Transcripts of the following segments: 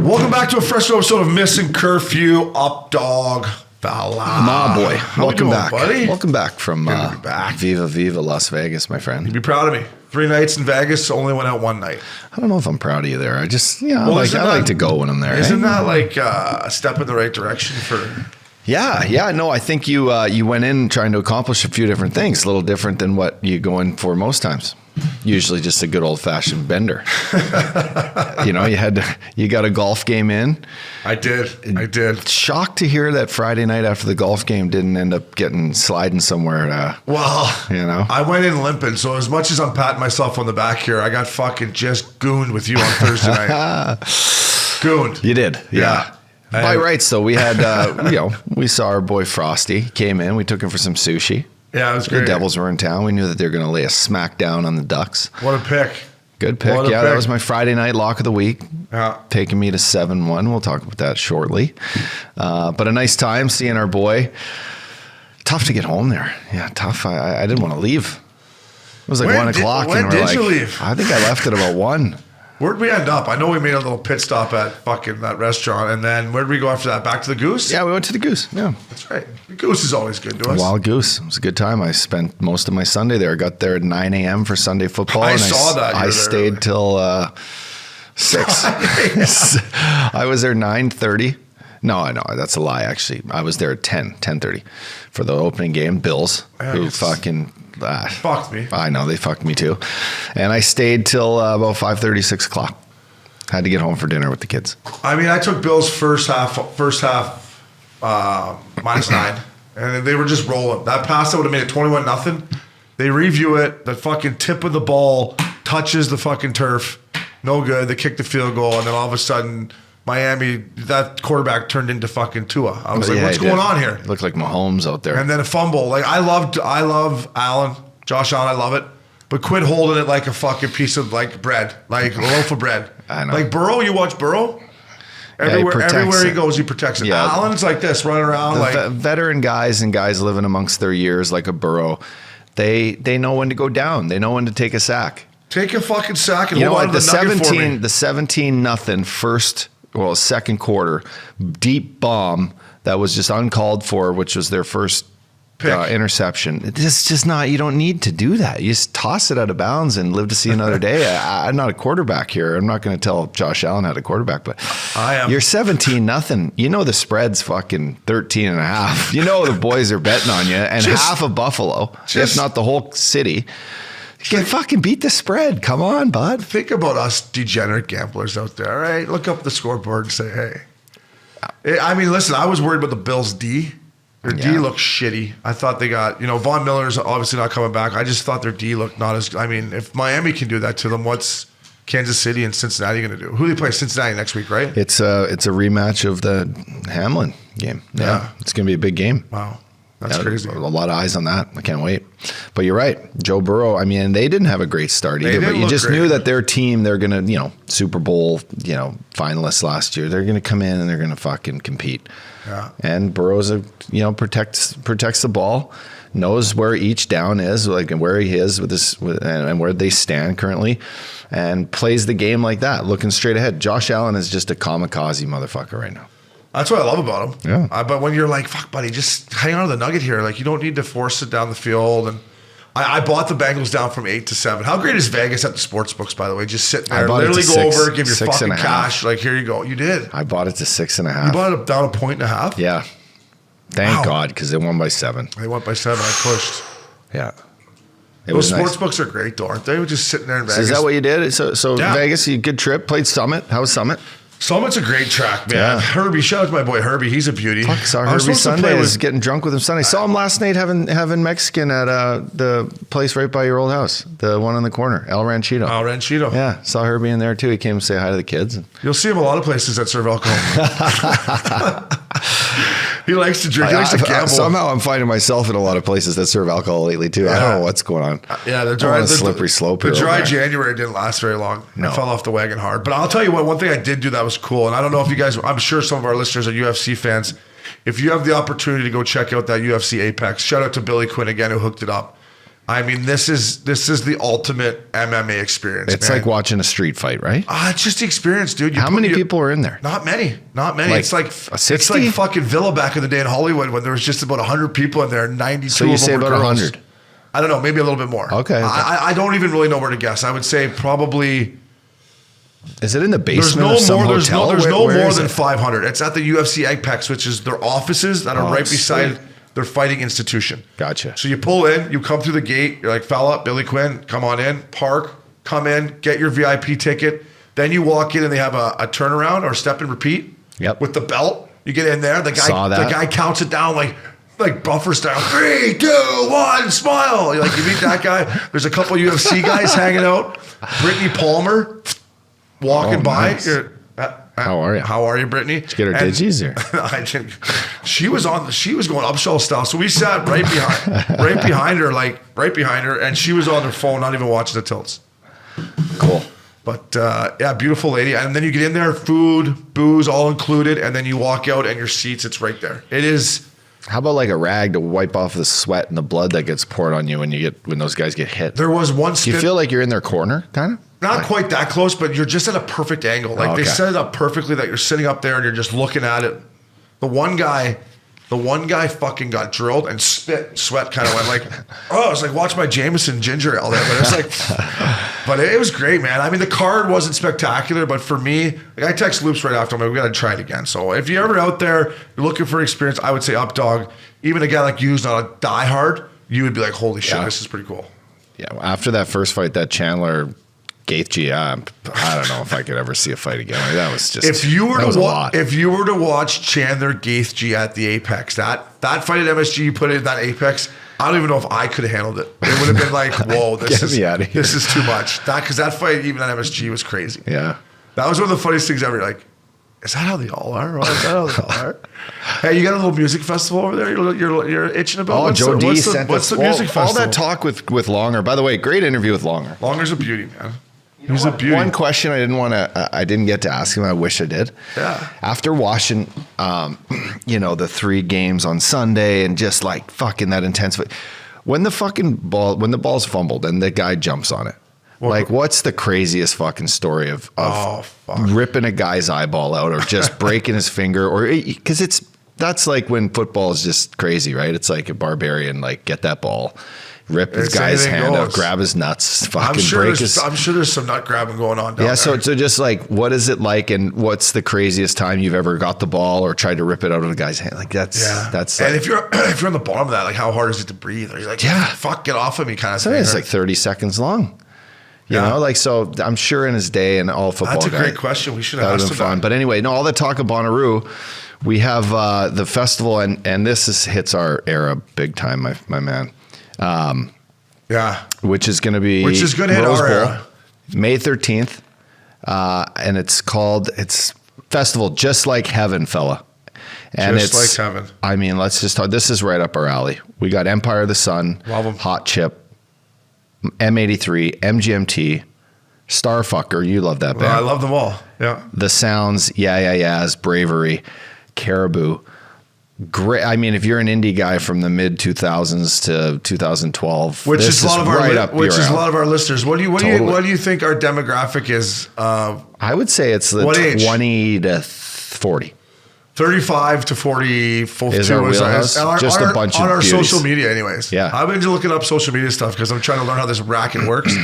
Welcome back to a fresh episode of Missin Curfew, Updogg, Fella. Ma boy, welcome back, buddy. Welcome back from back. Viva Las Vegas, my friend. You'd be proud of me. 3 nights in Vegas, only went out 1 night. I don't know if I'm proud of you there. I just, I like to go when I'm there. Isn't that like a step in the right direction for? Yeah. No, I think you went in trying to accomplish a few different things, a little different than what you go in for most times. Usually just a good old fashioned bender. You got a golf game in. I did. Shocked to hear that Friday night after the golf game didn't end up sliding somewhere. I went in limping. So as much as I'm patting myself on the back here, I got fucking just gooned with you on Thursday night. Gooned. You did. Yeah. By rights, though, we had, we saw our boy Frosty. He came in. We took him for some sushi. Yeah, it was great. The Devils were in town. We knew that they were going to lay a smack down on the Ducks. What a pick. Good pick. That was my Friday night lock of the week. Yeah. Taking me to 7-1. We'll talk about that shortly. But a nice time seeing our boy. Tough to get home there. Yeah, tough. I didn't want to leave. It was like 1 o'clock. When did you leave? I think I left at about 1. Where'd we end up? I know we made a little pit stop at fucking that restaurant, and then where'd we go after that? Back to the Goose? Yeah, we went to the Goose. Yeah. That's right. The Goose is always good to us. Wild Goose. It was a good time. I spent most of my Sunday there. I got there at 9 a.m. for Sunday football. I saw that. I stayed till 6. I was there 9:30. No, that's a lie, actually. I was there at 10:30 for the opening game. Bills, who fucking... fucked me. I know, they fucked me too. And I stayed till about 5:30, 6 o'clock. Had to get home for dinner with the kids. I mean, I took Bill's first half -9, and they were just rolling. That pass that would have made it 21-0. They review it. The fucking tip of the ball touches the fucking turf. No good. They kick the field goal, and then all of a sudden, Miami, that quarterback turned into fucking Tua. I was what's going on here? Looked like Mahomes out there. And then a fumble. Like I love Allen, Josh Allen. I love it. But quit holding it like a fucking piece of like bread, like a loaf of bread. I know. Like Burrow, you watch Burrow. Everywhere he goes, he protects it. Yeah. Allen's like this, running around like veteran guys and guys living amongst their years, like a Burrow. They know when to go down. They know when to take a sack. Take a fucking sack and hold on to the nugget for me. The 17-0 second quarter deep bomb that was just uncalled for, which was their first interception. It's just not, you don't need to do that. You just toss it out of bounds and live to see another day. I'm not a quarterback here. I'm not going to tell Josh Allen how to quarterback, but I am. You're 17-0. You know the spread's fucking 13.5. You know the boys are betting on you, and half of Buffalo, if not the whole city. You fucking beat the spread. Come on, bud. Think about us degenerate gamblers out there, right? Look up the scoreboard and say, hey. I mean, listen, I was worried about the Bills' D. Their D looked shitty. I thought they got, Von Miller's obviously not coming back. I just thought their D looked not as, if Miami can do that to them, what's Kansas City and Cincinnati going to do? Who do they play? Cincinnati next week, right? It's a rematch of the Hamlin game. Yeah. It's going to be a big game. Wow. That's crazy. A lot of eyes on that. I can't wait. But you're right. Joe Burrow, they didn't have a great start either, but you just knew that their team, they're going to, Super Bowl, finalists last year, they're going to come in and they're going to fucking compete. Yeah. And Burrow's protects the ball, knows where each down is, like, and where he is and where they stand currently, and plays the game like that, looking straight ahead. Josh Allen is just a kamikaze motherfucker right now. That's what I love about him. Yeah. But when you're like, fuck, buddy, just hang on to the nugget here. Like, you don't need to force it down the field. And I bought the Bengals down from 8 to 7. How great is Vegas at the sports books, by the way? Just sitting there, literally go over, give your fucking cash. Like, here you go. You did. I bought it to 6.5. You bought it down 1.5? Yeah. Thank God, because they won by 7. They went by 7. I pushed. Yeah. Those sports books are great, though, aren't they? We're just sitting there in Vegas. So is that what you did? So Vegas, you good trip, played Summit. How was Summit? Summit's a great track, man. Yeah. Herbie, shout out to my boy Herbie. He's a beauty. Fuck, saw Herbie Sunday. Was getting drunk with him Sunday. Saw him last night having Mexican at the place right by your old house, the one on the corner, El Ranchito. El Ranchito. Yeah, saw Herbie in there too. He came to say hi to the kids. You'll see him a lot of places that serve alcohol. He likes to drink. He likes to gamble. Somehow I'm finding myself in a lot of places that serve alcohol lately too. Yeah. I don't know what's going on. Yeah, the slippery slope. The dry January didn't last very long. No. I fell off the wagon hard. But I'll tell you what, one thing I did do that was cool, and I don't know if you guys, I'm sure some of our listeners are UFC fans. If you have the opportunity to go check out that UFC Apex, shout out to Billy Quinn again who hooked it up. I mean, this is the ultimate MMA experience. It's like watching a street fight, right? It's just the experience, dude. How many people are in there? Not many. Like it's like 60? It's like fucking Villa back in the day in Hollywood when there was just about 100 people in there. 92 So you of them say were about girls. 100? I don't know, maybe a little bit more. Okay. I don't even really know where to guess. I would say probably. Is it in the There's basement no of some more. hotel? There's no Where more is than it? 500. It's at the UFC Apex, which is their offices that are right beside their fighting institution. Gotcha. So you pull in, you come through the gate. You're like, fella, Billy Quinn, come on in, park, come in, get your VIP ticket. Then you walk in and they have a turnaround or step and repeat. Yep. With the belt, you get in there. The Saw guy counts it down like buffer style. 3, 2, 1, smile. You meet that guy. There's a couple UFC guys hanging out. Brittany Palmer walking by. Nice. How are you? How are you, Brittany? Did you get her digis or? I didn't. She was going upshelf style. So we sat right behind her, and she was on her phone, not even watching the tilts. Cool. But yeah, beautiful lady. And then you get in there, food, booze, all included, and then you walk out and your seats, it's right there. It is. How about like a rag to wipe off the sweat and the blood that gets poured on you when those guys get hit? There was one Do you feel like you're in their corner, kind of? Not quite that close, but you're just at a perfect angle. They set it up perfectly that you're sitting up there and you're just looking at it. The one guy fucking got drilled and sweat kind of went like, oh, it's like watch my Jameson ginger ale there. But it's like, but it was great, man. I mean, the card wasn't spectacular, but for me, I text Loops right after. I'm like, we got to try it again. So if you're ever out there, you're looking for experience, I would say Updogg. Even a guy like you's not a diehard, you would be like, holy shit, this is pretty cool. Yeah. After that first fight, that Chandler Gaethje, I don't know if I could ever see a fight again. Like, that was just if you were to watch Chandler Gaethje at the Apex, that fight at MSG, you put it at that Apex, I don't even know if I could have handled it. It would have been like, whoa, this is too much. Because that fight even at MSG was crazy. Yeah, that was one of the funniest things ever. You're like, is that how they all are? Is that how they all are? Hey, you got a little music festival over there? You're itching about. Oh, Joe D sent what's the music festival? All that talk with Longer. By the way, great interview with Longer. Longer's a beauty, man. He's a beauty. One question I didn't get to ask him. I wish I did. Yeah. After watching, the 3 games on Sunday and just like fucking that intense. When the ball's fumbled and the guy jumps on it, what's the craziest fucking story of ripping a guy's eyeball out or just breaking his finger because that's like when football is just crazy, right? It's like a barbarian, like get that ball. Rip his guy's hand out, grab his nuts, fucking break his... I'm sure there's some nut grabbing going on down there. So just like, what is it like and what's the craziest time you've ever got the ball or tried to rip it out of a guy's hand? Like that's... And like, if you're on the bottom of that, like how hard is it to breathe? Or you're like, fuck, get off of me kind of thing. It's like 30 seconds long. You know, like, so I'm sure in his day and all football That's a great question. We should have asked him fun. But anyway, all the talk of Bonnaroo, we have the festival and this hits our era big time, my man. Which is going to be going to hit our era. May 13th. And it's festival just like heaven, fella. And just like heaven. I mean, let's just talk. This is right up our alley. We got Empire of the Sun, Love 'em. Hot Chip, M83, MGMT, Starfucker. You love that band. I love them all. Yeah. The Sounds, Yeahs, Bravery, Caribou. Great. I mean, if you're an indie guy from the mid 2000s to 2012, which is a lot of our listeners. What do you think our demographic is? I would say it's the 20 to 40. 35 to 40 is our wheelhouse. Just a bunch on of our beauties. social media, anyways. Yeah, I've been looking up social media stuff because I'm trying to learn how this racket works.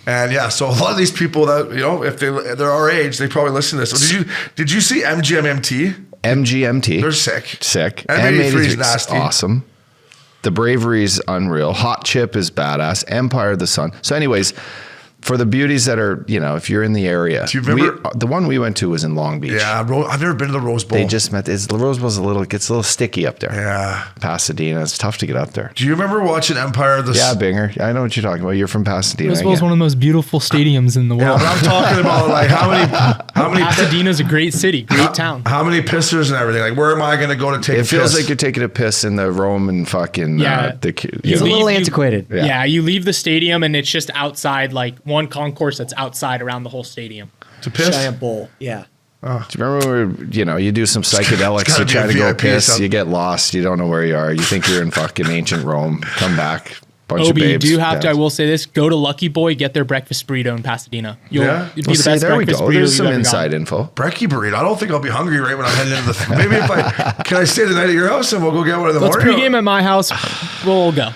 And so a lot of these people that if they're our age, they probably listen to this. So did you see MGMT? MGMT. They're sick. M83 is nasty. Awesome. The Bravery's unreal. Hot Chip is badass. Empire of the Sun. So anyways, for the beauties that are, if you're in the area. Do you remember? The one we went to was in Long Beach. Yeah, I've never been to the Rose Bowl. They just met. The Rose Bowl's gets a little sticky up there. Yeah. Pasadena. It's tough to get up there. Do you remember watching Empire of the Sun? Yeah, Binger. I know what you're talking about. You're from Pasadena. Rose Bowl's one of the most beautiful stadiums in the world. Yeah, but I'm talking about like how many Pasadena's a great city, great town. How many pissers and everything? Like, where am I going to go to take a piss? It feels like you're taking a piss in the Roman fucking... It's a little antiquated. Yeah, you leave the stadium and it's just outside, like one concourse that's outside around the whole stadium. To piss? Giant bowl, yeah. Oh. Do you remember when you do some psychedelics, you try to go piss, you get lost, you don't know where you are, you think you're in fucking ancient Rome, come back, bunch of Obie, babes. do you have to? Yeah. I will say this: go to Lucky Boy, get their breakfast burrito in Pasadena. Yeah? It'd be Well, the see, best there we breakfast go. burrito There's you've some ever inside gotten. info. Brekkie burrito. I don't think I'll be hungry right when I'm heading into the. Maybe if can I stay the night at your house and we'll go get one in the Let's morning? pregame at my house. We'll go.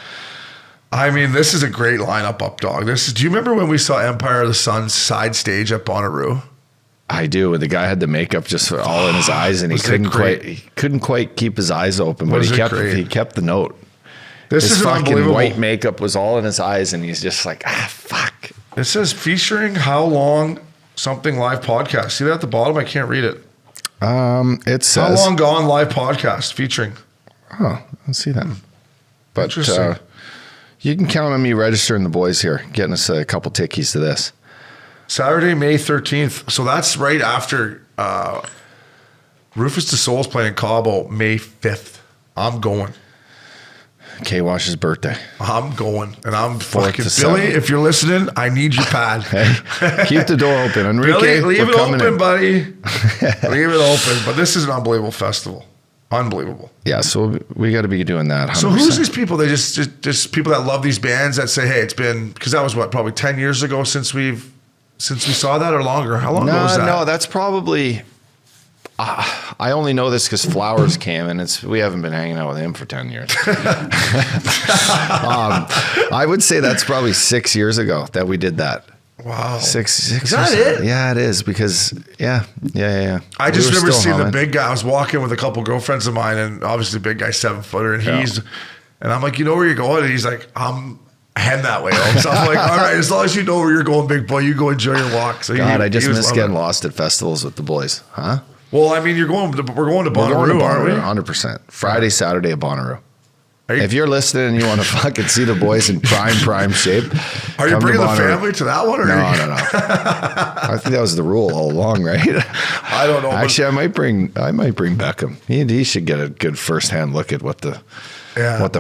I mean, this is a great lineup, Updog. Do you remember when we saw Empire of the Sun's side stage at Bonnaroo? I do. The guy had the makeup just all in his eyes, and he Was it couldn't quite keep his eyes open, but Was it he great? kept the note. This His is fucking unbelievable. white makeup was all in his eyes, and he's just like, fuck. It says featuring How Long Something Live Podcast. See that at the bottom? I can't read it. It says How Long Gone Live Podcast featuring. Oh, let's see that. But Interesting. you can count on me registering the boys here, getting us a couple tickies to this. Saturday, May 13th. So that's right after Rufus DeSoul's playing in Cabo, May 5th. I'm going. K-Wash's birthday. I'm going. And I'm Fourth fucking to Billy, seventh. if you're listening, I need your pad. Hey, keep the door open. Enrique, Billy, leave we're it coming open, in. buddy. Leave it open. But this is an unbelievable festival. Unbelievable. Yeah, so we got to be doing that. 100%. So who's these people? They just people that love these bands that say, hey, it's been, because that was what, probably 10 years ago since we saw that, or longer? How long ago was that? No, that's probably. I only know this because Flowers came, and we haven't been hanging out with him for 10 years. I would say that's probably 6 years ago that we did that. Wow. Six. Is that it? Yeah, it is because yeah. I just We were remember still seeing the humming. big guy. I was walking with a couple girlfriends of mine, and obviously the big guy, 7-footer, and and I'm like, you know where you're going? And he's like, I'm heading that way. So I'm like, all right, as long as you know where you're going, big boy, you go enjoy your walk. So God, I just he was miss loving getting it. lost at festivals with the boys, huh? Well, I mean, we're going to Bonnaroo, aren't we? 100%. Friday, Saturday at Bonnaroo. Are you- If you're listening and you want to fucking see the boys in prime shape, Are you come to bringing the Bonnaroo. family to that one? Or No. I think that was the rule all along, right? I don't know. but- Actually, I might bring Beckham. He should get a good firsthand look at what the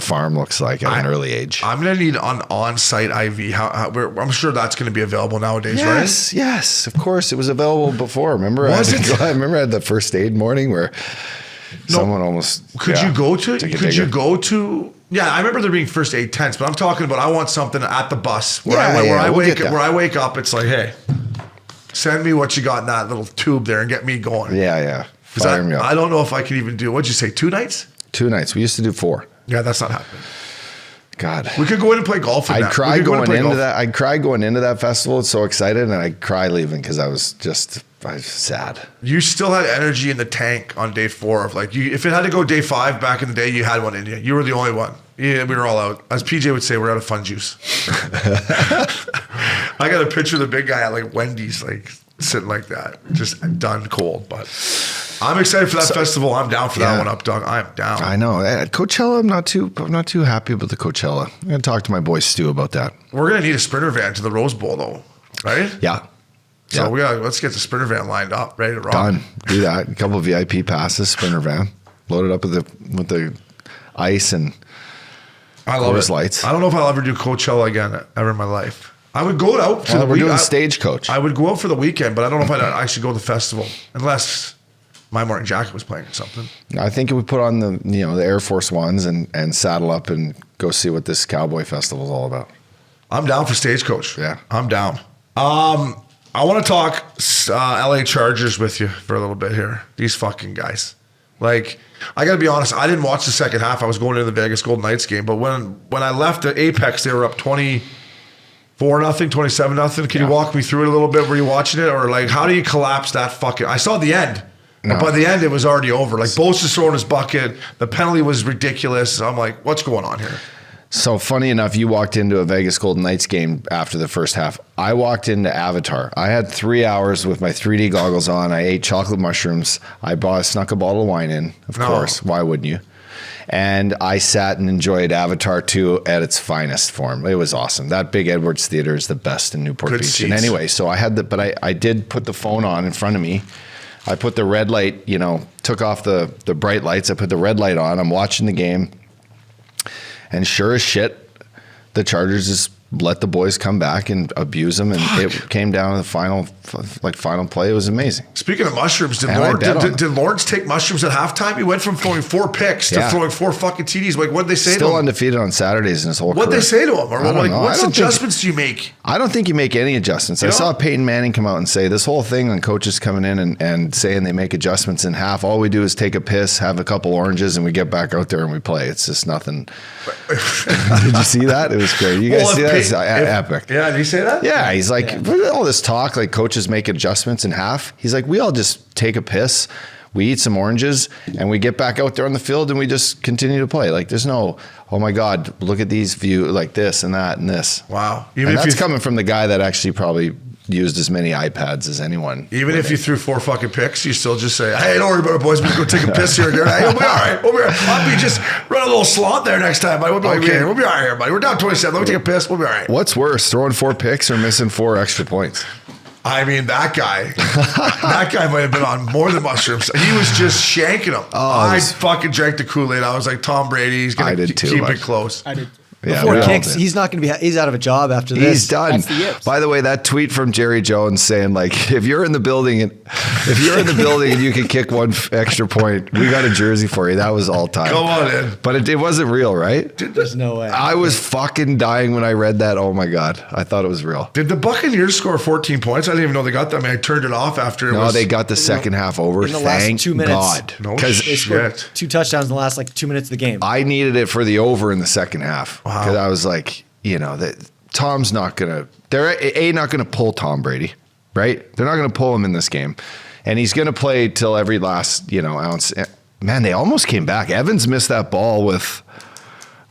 farm looks like at an early age. I'm gonna need an on-site IV. I'm sure that's gonna be available nowadays, right? Yes, of course. It was available before. Remember? Was it? I remember I had the first aid morning where someone almost. Could you go to? took a Could you digger. go to? Yeah, I remember there being first aid tents, but I'm talking about I want something at the bus where we'll get that. I wake up. It's like, hey, send me what you got in that little tube there and get me going. Yeah. 'Cause Fire me up. I don't know if I can even do. What'd you say? 2 nights? 2 nights. We used to do 4. Yeah, that's not happening. God. We could go in and play golf. I'd cry going into that. I'd cry going into that festival. It's so excited, and I'd cry leaving because I was sad. You still had energy in the tank on day 4 of like you. If it had to go day 5 back in the day, you had one in you. You were the only one. Yeah, we were all out. As PJ would say, we're out of fun juice. I got a picture of the big guy at like Wendy's, like sitting like that, just done cold. But I'm excited for that festival. I'm down for that one, Updogg. I'm down. I know. At Coachella, I'm not too happy about the Coachella. I'm gonna talk to my boy Stu about that. We're gonna need a Sprinter van to the Rose Bowl, though, right? Yeah. So let's get the Sprinter van lined up, ready to rock. Done. Do that. A couple of VIP passes, Sprinter van, load it up with the ice and I love Coors it. Lights. I don't know if I'll ever do Coachella again ever in my life. I would go out for the we're week. doing Stagecoach. I would go out for the weekend, but I don't know if I should go to the festival unless my morning jacket was playing or something. I think we put on the Air Force Ones and saddle up and go see what this cowboy festival is all about. I'm down for Stagecoach. Yeah. I'm down. I want to talk LA Chargers with you for a little bit here. These fucking guys. Like, I got to be honest, I didn't watch the second half. I was going into the Vegas Golden Knights game, but when I left the Apex, they were up 24-0, 27-0. Can you walk me through it a little bit? Were you watching it? Or like, how do you collapse that fucking... I saw the end. But by the end, it was already over. Like, Bosa's throwing his bucket. The penalty was ridiculous. I'm like, what's going on here? So funny enough, you walked into a Vegas Golden Knights game after the first half. I walked into Avatar. I had 3 hours with my 3D goggles on. I ate chocolate mushrooms. I snuck a bottle of wine in, of course. Why wouldn't you? And I sat and enjoyed Avatar 2 at its finest form. It was awesome. That Big Edwards Theater is the best in Newport Good Beach. seats. And anyway, so I had I did put the phone on in front of me. I put the red light, took off the bright lights. I put the red light on. I'm watching the game. And sure as shit, the Chargers let the boys come back and abuse them, and it came down to the final play. It was amazing. Speaking of mushrooms, did Lawrence take mushrooms at halftime? He went from throwing 4 picks to throwing 4 fucking TDs. Like, what'd they say to him? Still undefeated on Saturdays in his whole career. What'd they say to him? Or I don't know. What adjustments do you make? I don't think you make any adjustments. I saw Peyton Manning come out and say this whole thing on coaches coming in and saying they make adjustments in half. All we do is take a piss, have a couple oranges, and we get back out there and we play. It's just nothing. Did you see that? It was great. You guys see that? It's epic. Yeah, did he say that? Yeah, he's like, all this talk, like coaches make adjustments in half. He's like, we all just take a piss, we eat some oranges, and we get back out there on the field and we just continue to play. Like, there's no, oh my God, look at these views, like this and that and this. Wow. And that's coming from the guy that actually probably used as many iPads as anyone. Even if you threw 4 fucking picks, you still just say, hey, don't worry about it, boys. We're going to go take a piss here. Hey, we'll be all right. We'll be all right. I'll be just run a little slot there next time, buddy. We'll be okay. We'll be all right here, buddy. We're down 27. Let me take a piss. We'll be all right. What's worse, throwing 4 picks or missing 4 extra points? I mean, that guy might have been on more than mushrooms. He was just shanking them. I fucking drank the Kool-Aid. I was like, Tom Brady, he's going to keep it close. I did. Yeah, Before kicks, he's not going to be. He's out of a job after this. He's done. That's the yips. By the way, that tweet from Jerry Jones saying like, if you're in the building and you can kick 1 extra point, we got a jersey for you. That was all time. Go on in. But it wasn't real, right? There's no way. I was fucking dying when I read that. Oh my God, I thought it was real. Did the Buccaneers score 14 points? I didn't even know they got that. I mean, I turned it off after it was. No, they got the second half over. in the last 2 minutes. God. No They shit. scored 2 touchdowns in the last 2 minutes of the game. I needed it for the over in the second half because Wow. I was like, that Tom's not gonna. They're not gonna pull Tom Brady, right? They're not gonna pull him in this game, and he's gonna play till every last ounce. Man, they almost came back. Evans missed that ball with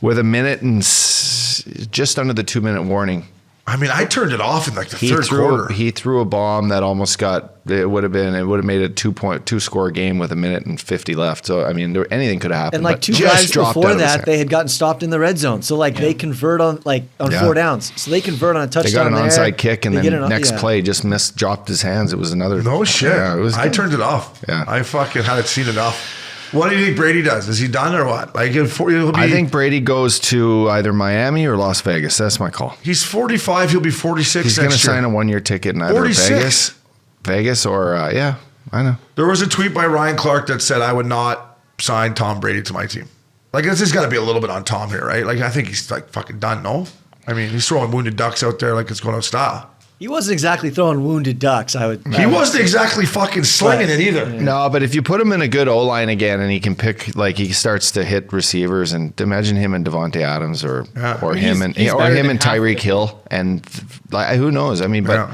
a minute and just under the 2-minute warning. I mean, I turned it off in the third quarter. He threw a bomb that almost got. It would have made a 2-score game with 1:50 left. So I mean, anything could have happened. And 2 just drives dropped before out of his that, hand. they had gotten stopped in the red zone. So they convert on 4 downs. So they convert on a touchdown. They got an there. onside kick, and They then get next play just dropped his hands. It was another. No shit. Yeah, I turned it off. Yeah. I fucking had seen enough. What do you think Brady does? Is he done or what? I think Brady goes to either Miami or Las Vegas. That's my call. He's 45. He'll be 46 He's going to next year. sign a 1-year ticket in either 46. Vegas or I know. There was a tweet by Ryan Clark that said, I would not sign Tom Brady to my team. This has got to be a little bit on Tom here, right? I think he's fucking done, no? I mean, he's throwing wounded ducks out there like it's going out of style. He wasn't exactly throwing wounded ducks. He wasn't exactly fucking slinging it either. No, but if you put him in a good O-line again and he can pick, he starts to hit receivers, and imagine him and Devontae Adams or him and Tyreek Hill, and who knows? I mean, but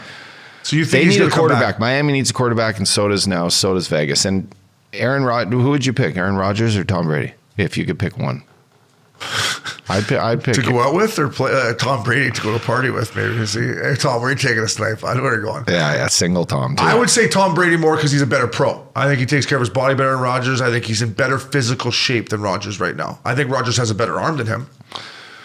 so you think they he's need a gonna come quarterback. back? Miami needs a quarterback, and so does Vegas. And who would you pick? Aaron Rodgers or Tom Brady? If you could pick one. I'd pick to go out with or play Tom Brady to go to a party with, maybe. See, hey, Tom, where are you taking us tonight? I know where you're going. Yeah, single Tom, too. I would say Tom Brady more because he's a better pro. I think he takes care of his body better than Rodgers. I think he's in better physical shape than Rodgers right now. I think Rodgers has a better arm than him.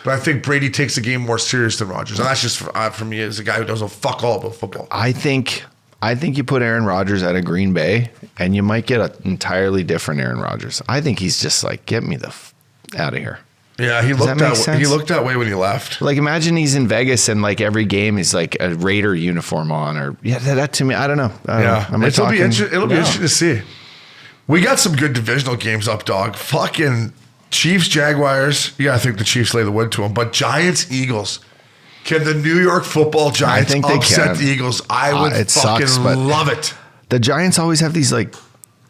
But I think Brady takes the game more serious than Rodgers. And that's just for me as a guy who doesn't fuck all about football. I think you put Aaron Rodgers out of Green Bay, and you might get an entirely different Aaron Rodgers. I think he's just get me the out of here. Yeah, he looked that way when he left. Imagine he's in Vegas and every game he's a Raider uniform on, or that to me, I don't know. It'll be interesting to see. We got some good divisional games up, dog. Fucking Chiefs, Jaguars. Yeah, I think the Chiefs lay the wood to them. But Giants, Eagles. Can the New York Football Giants upset the Eagles? I would love it. The Giants always have these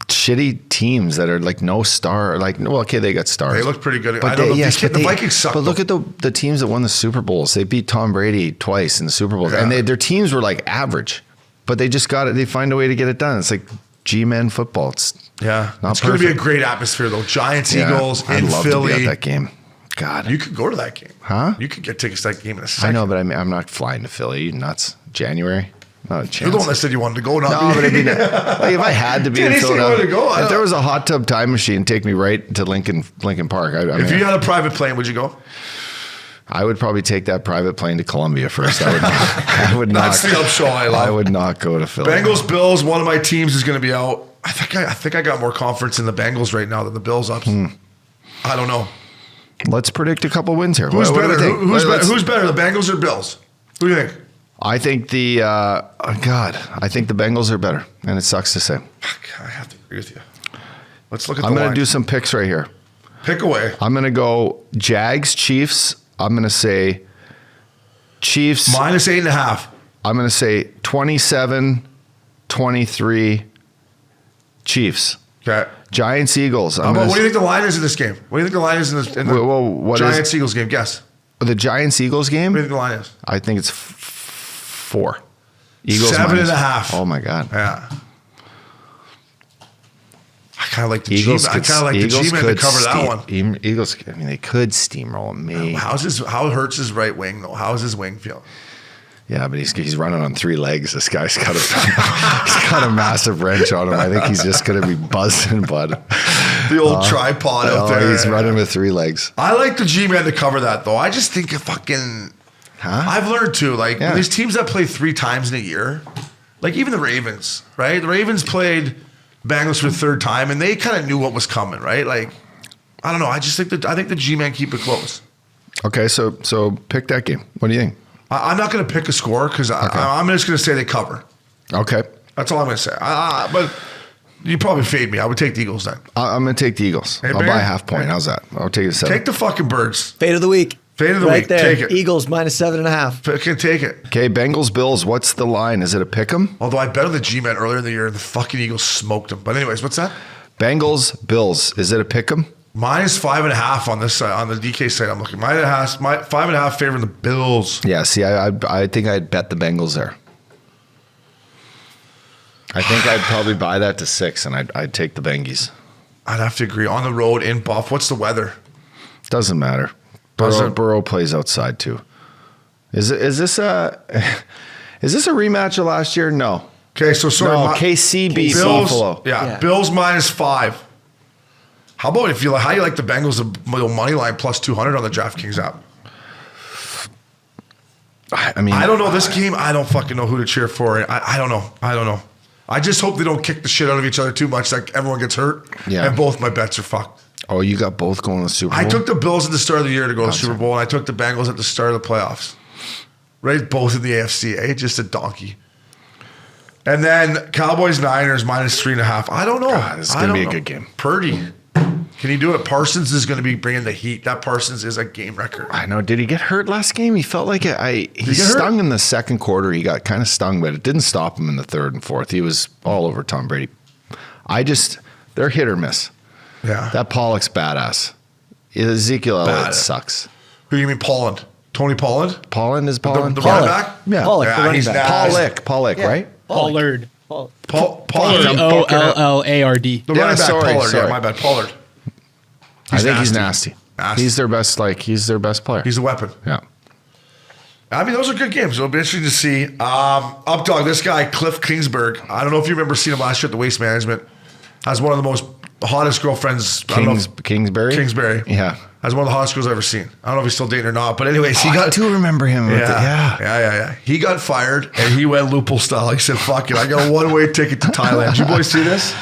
shitty teams that are no star. They got stars. They look pretty good. But the Vikings suck. But look at the teams that won the Super Bowls. They beat Tom Brady twice in the Super Bowls, and their teams were average, but they just got it. They find a way to get it done. It's G-men football. It's going to be a great atmosphere though. Giants, Eagles in love Philly. To be at that game. God, you could go to that game, huh? You could get tickets to that game in a second. I know, but I'm not flying to Philly. Are you nuts? January. Not a chance. You're the one that said you wanted to go. But I mean, if I had to be in Philadelphia, if there was a hot tub time machine, take me right to Lincoln Park. If you had a private plane, would you go? I would probably take that private plane to Columbia first. I would not. That's the upshow I love. I would not go to Philly. Bengals, Bills. One of my teams is going to be out. I think I got more confidence in the Bengals right now than the Bills ups. I don't know. Let's predict a couple wins here. Who's What do better? we think? Who's better, the Bengals or Bills? Who do you think? I think I think the Bengals are better, and it sucks to say. Fuck, I have to agree with you. Let's look at I'm the going to lines. do some picks right here. Pick away. I'm going to go Jags, Chiefs. I'm going to say Chiefs. -8.5. I'm going to say 27-23 Chiefs. Okay. Giants, Eagles. What do you think the line is in this game? What do you think the line is in the Giants Eagles game? Guess. The Giants, Eagles game? What do you think the line is? I think it's 4. Eagles 7.5. Oh my God. Yeah. I kind of like the Eagles. G-Man. I kind of like the G-Man to cover that one. Eagles. I mean, they could steamroll me. How hurts his right wing though? How's his wing feel? Yeah, but he's running on 3 legs. This guy's got a massive wrench on him. I think he's just gonna be buzzing, bud. The old tripod out there. He's running with 3 legs. I like the G-Man to cover that though. I just think I've learned too. Like these teams that play 3 times in a year, like even the Ravens, right? The Ravens played Bengals for the 3rd time, and they kind of knew what was coming, right? Like I don't know. I think the G-Man keep it close. Okay, so pick that game. What do you think? I'm not going to pick a score because I'm just going to say they cover. Okay. That's all I'm going to say. But you probably fade me. I would take the Eagles then. I'm going to take the Eagles. Hey, I'll buy a half point. How's that? I'll take it 7. Take the fucking Birds. Fade of the week. Fade of the right week. There. Take it. Eagles -7.5. Can take it. Okay, Bengals, Bills. What's the line? Is it a pick 'em? Although I bet on the G-Man earlier in the year and the fucking Eagles smoked them. But anyways, what's that? Bengals, Bills. Is it a pick 'em? -5.5 on this side, on the DK side. I'm looking. -5.5 favoring the Bills. Yeah, see, I think I'd bet the Bengals there. I think I'd probably buy that to 6, and I'd take the Bengies. I'd have to agree. On the road in Buff. What's the weather? Doesn't matter. Burrow plays outside too. Is this a rematch of last year? No. Okay, so sorry. No, KC beat Bills, Buffalo. Yeah, Bills -5. How about how you like the Bengals, the money line +200 on the DraftKings app? I mean, I don't know this game. I don't fucking know who to cheer for. I don't know. I just hope they don't kick the shit out of each other too much, like everyone gets hurt. Yeah. And both my bets are fucked. Oh, you got both going to the Super Bowl? I took the Bills at the start of the year to go to the Super Bowl, and I took the Bengals at the start of the playoffs. Right? Both in the AFC, Just a donkey. And then Cowboys-Niners -3.5. I don't know. God, this is going to be a good game. Purdy. Can he do it? Parsons is going to be bringing the heat. That Parsons is a game record. I know. Did he get hurt last game? He felt like he stung in the second quarter. He got kind of stung, but it didn't stop him in the 3rd and 4th. He was all over Tom Brady. They're hit or miss. Yeah. That Pollock's badass. Ezekiel Elliott sucks. Who do you mean, Polland? Tony Polland? Polland is Polland? The running back? Yeah. Pollock, the running he's back. nasty. Pollock, right? Pollard. Pollard. Pollard. The running back, sorry. Pollard. Yeah, my bad. Pollard. I think he's nasty. Nasty. He's their best player. He's a weapon. Yeah. I mean, those are good games. It'll be interesting to see. Updog, this guy, Cliff Kingsbury. I don't know if you remember seeing him last year at the Waste Management. Has one of the most hottest girlfriends. Kingsbury? Kingsbury. Yeah. Has one of the hottest girls I've ever seen. I don't know if he's still dating or not, but anyways, I do remember him. Yeah. He got fired and he went loophole style. He said, fuck it. I got a one-way ticket to Thailand. Did you boys see this?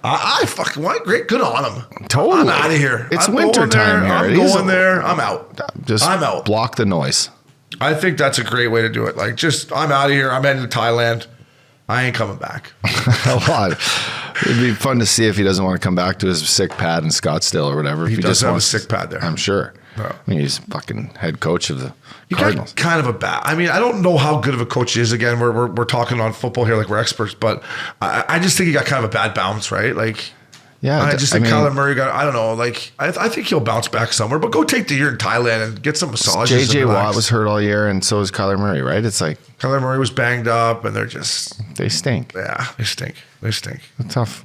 I fucking want great. Good on him. Totally. I'm out of here. It's I'm winter time here. I'm going there. I'm out. I'm out. Block the noise. I think that's a great way to do it. Like, I'm out of here. I'm heading to Thailand. I ain't coming back. A lot. It'd be fun to see if he doesn't want to come back to his sick pad in Scottsdale or whatever. He does have a sick pad there. I'm sure. No. I mean, he's fucking head coach of the You Cardinals. got kind of a bad. I mean, I don't know how good of a coach he is. Again, we're talking on football here like we're experts, but I just think he got kind of a bad bounce, right? Like, yeah, I just think Kyler Murray got. I don't know. Like, I think he'll bounce back somewhere. But go take the year in Thailand and get some massages. JJ Watt was hurt all year, and so is Kyler Murray. Right? It's like Kyler Murray was banged up, and they stink. Yeah, they stink. Tough,